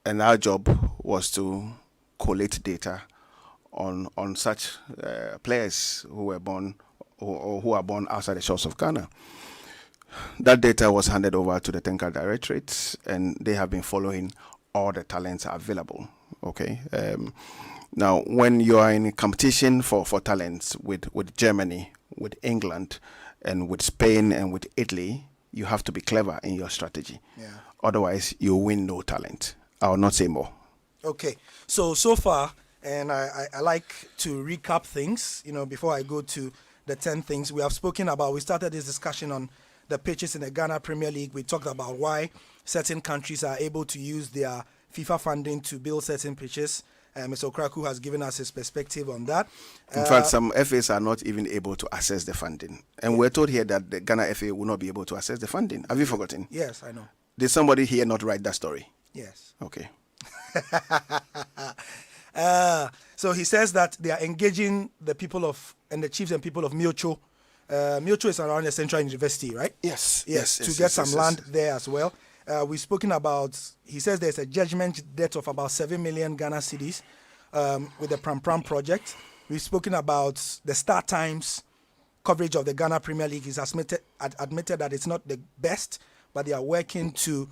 and our job was to collate data on such players who were born or who are born outside the shores of Ghana. That data was handed over to the Technical Directorate, and they have been following all the talents available. Okay. Now, when you are in a competition for talents with Germany, with England, and with Spain and with Italy, you have to be clever in your strategy. Yeah. Otherwise, you win no talent. I will not say more. Okay. So far, and I like to recap things, you know, before I go to the 10 things we have spoken about. We started this discussion on the pitches in the Ghana Premier League. We talked about why certain countries are able to use their FIFA funding to build certain pitches. Mr. Okraku has given us his perspective on that. In fact, some FAs are not even able to access the funding. And we're told here that the Ghana FA will not be able to access the funding. Have you forgotten? Yes, I know. Did somebody here not write that story? Yes. Okay. So he says that they are engaging the people of, and the chiefs and people of Miocho. Miocho is around the Central University, right? Yes. To get some land there as well. We've spoken about, he says there's a judgment debt of about 7 million Ghana cedis with the Pram Pram project. We've spoken about the Star Times coverage of the Ghana Premier League. He's admitted that it's not the best, but they are working to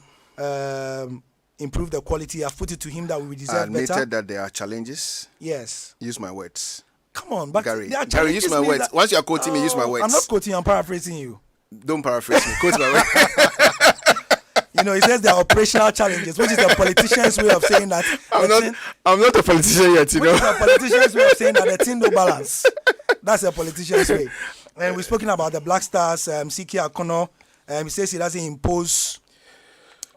improve the quality. I've put it to him that we deserve better. Admitted that there are challenges. Yes. Use my words. Come on, but Gary, use my words. Once you are quoting me, use my words. I'm not quoting you, I'm paraphrasing you. Don't paraphrase me. Quote my words. You know, he says there are operational challenges, which is the politician's way of saying that. I'm not a politician yet, you know. Which is the politician's way of saying that the team no balance. That's a politician's way. And we've spoken about the Black Stars, Siki Akono. He says he doesn't impose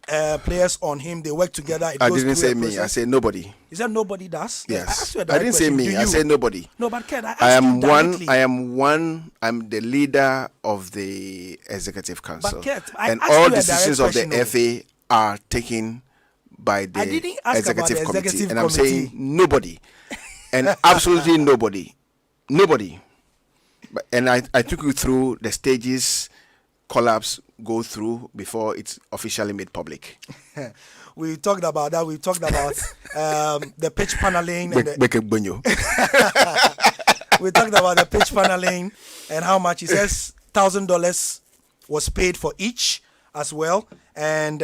players on him. They work together. I didn't say me. I said nobody. He said nobody does? Yes. I didn't say me. I said nobody. No, but Ken, I am the leader of the Executive Council. But Ken, and all decisions of the FA are taken by the Executive Committee. And I'm saying nobody. and absolutely nobody. And I took you through the stages collapse go through before it's officially made public. We talked about that. We talked about the pitch paneling. And we talked about the pitch paneling and how much. He says $1,000 was paid for each as well. And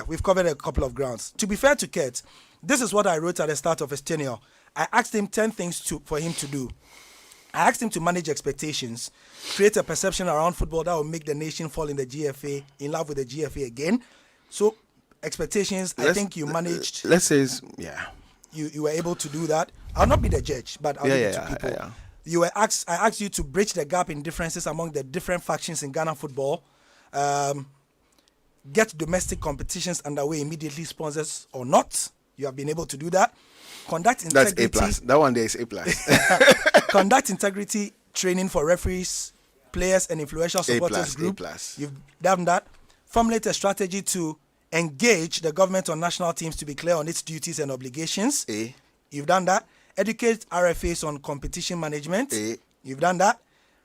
we've covered a couple of grounds. To be fair to Kurt, this is what I wrote at the start of his tenure. I asked him 10 things for him to do. I asked him to manage expectations, create a perception around football that will make the nation fall in love with the GFA again. So expectations, I think you managed. Let's say, You were able to do that. I'll not be the judge, but I'll leave it to people. I asked you to bridge the gap in differences among the different factions in Ghana football. Get domestic competitions underway immediately, sponsors or not. You have been able to do that. Conduct integrity. That's A+. That one there is A+. Conduct integrity training for referees, players, and influential supporters group. You've done that. Formulate a strategy to engage the government on national teams to be clear on its duties and obligations. You've done that. Educate RFAs on competition management. You've done that.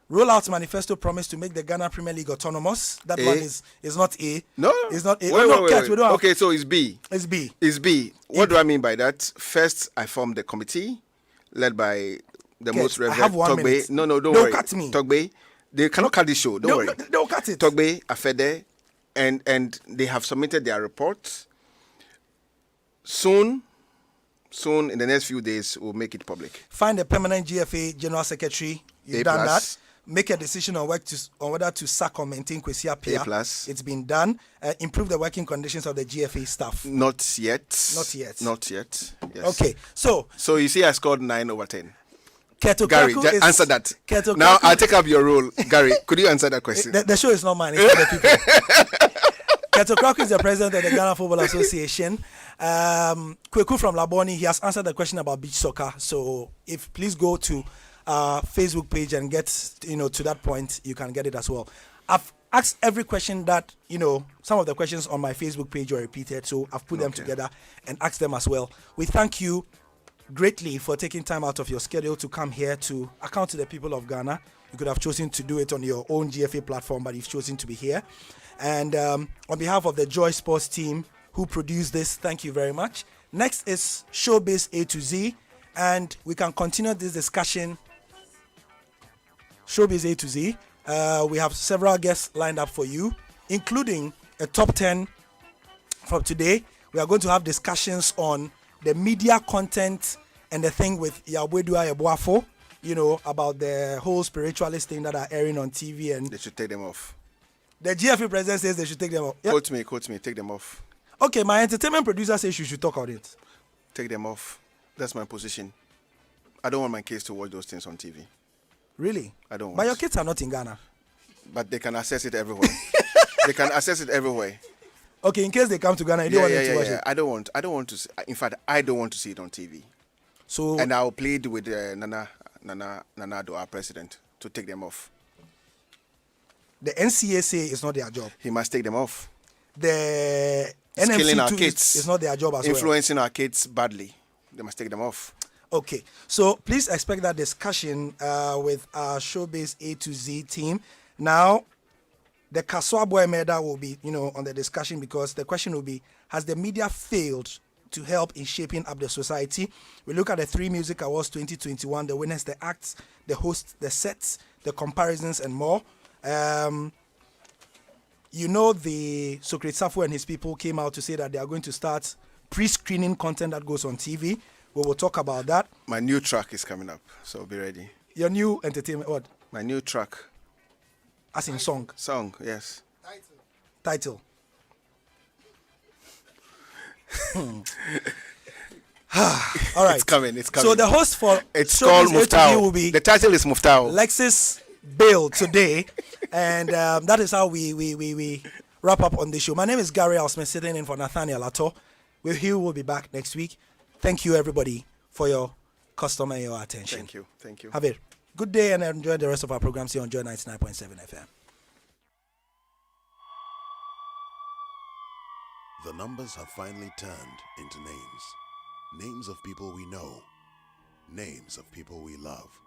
Roll out manifesto promise to make the Ghana Premier League autonomous. That one is not A. No, it's not A. Wait. Okay, so it's B. It's B. It's B. What do I mean by that? First, I formed the committee led by the most reverend I have 1 minute. Togbe. No, don't They'll worry. cut me. Togbe. They cannot cut this show. Don't worry. They'll cut it. Togbe, Afede, and they have submitted their report. Soon, in the next few days, we'll make it public. Find a permanent GFA General Secretary. You've done that. Make a decision on whether to sack or maintain Kwesi Appiah. A+. It's been done. Improve the working conditions of the GFA staff. Not yet. Yes. Okay, so you see, I scored 9 over 10. Gary, answer that. Now I'll take up your role. Gary, could you answer that question? The show is not mine, it's for the people. Keto Kraku is the president of the Ghana Football Association. Kweku from Laboni, he has answered the question about beach soccer. So if please go to our Facebook page and get to that point, you can get it as well. I've asked every question that some of the questions on my Facebook page were repeated, so I've put them together and asked them as well. We thank you greatly for taking time out of your schedule to come here to account to the people of Ghana. You could have chosen to do it on your own GFA platform, but you've chosen to be here. And on behalf of the Joy Sports team who produced this, thank you very much. Next is Showbiz A to Z, and we can continue this discussion. Showbiz A to Z. We have several guests lined up for you, including a top 10 from today. We are going to have discussions on the media content and the thing with Yabwedua Ebuafo, about the whole spiritualist thing that are airing on TV. And they should take them off. The GFA president says they should take them off. Yep. Quote me, take them off. Okay, my entertainment producer says you should talk on it. Take them off. That's my position. I don't want my kids to watch those things on TV. Really? I don't want. But your kids are not in Ghana. But they can access it everywhere. They can access it everywhere. Okay, in case they come to Ghana, you don't want them to watch it. I don't want to see, in fact, I don't want to see it on TV. So and I'll plead with Nana Ado, our president, to take them off. The NCSA is not their job. He must take them off. The Skilling our NMC kids is not their job as influencing our kids badly. They must take them off. Okay, so please expect that discussion with our Showbiz A to Z team. Now, the Kaswa Boy Meda will be, on the discussion, because the question will be, has the media failed to help in shaping up the society? We look at the 3 Music Awards 2021, the winners, the acts, the hosts, the sets, the comparisons, and more. The Socrates Safo and his people came out to say that they are going to start pre-screening content that goes on TV. We will talk about that. My new track is coming up, so be ready. Your new entertainment, what? My new track. As in song? Song, yes. Title. All right. It's coming. So the host for it's called Muftao. Will be the title is Muftao. Lexis Bale today, and that is how we wrap up on the show. My name is Gary Alsmith, sitting in for Nathaniel Ato. He will be back next week. Thank you, everybody, for your custom and your attention. Thank you. Have a good day and enjoy the rest of our programs here on Joy 99.7 FM. The numbers have finally turned into names. Names of people we know, names of people we love.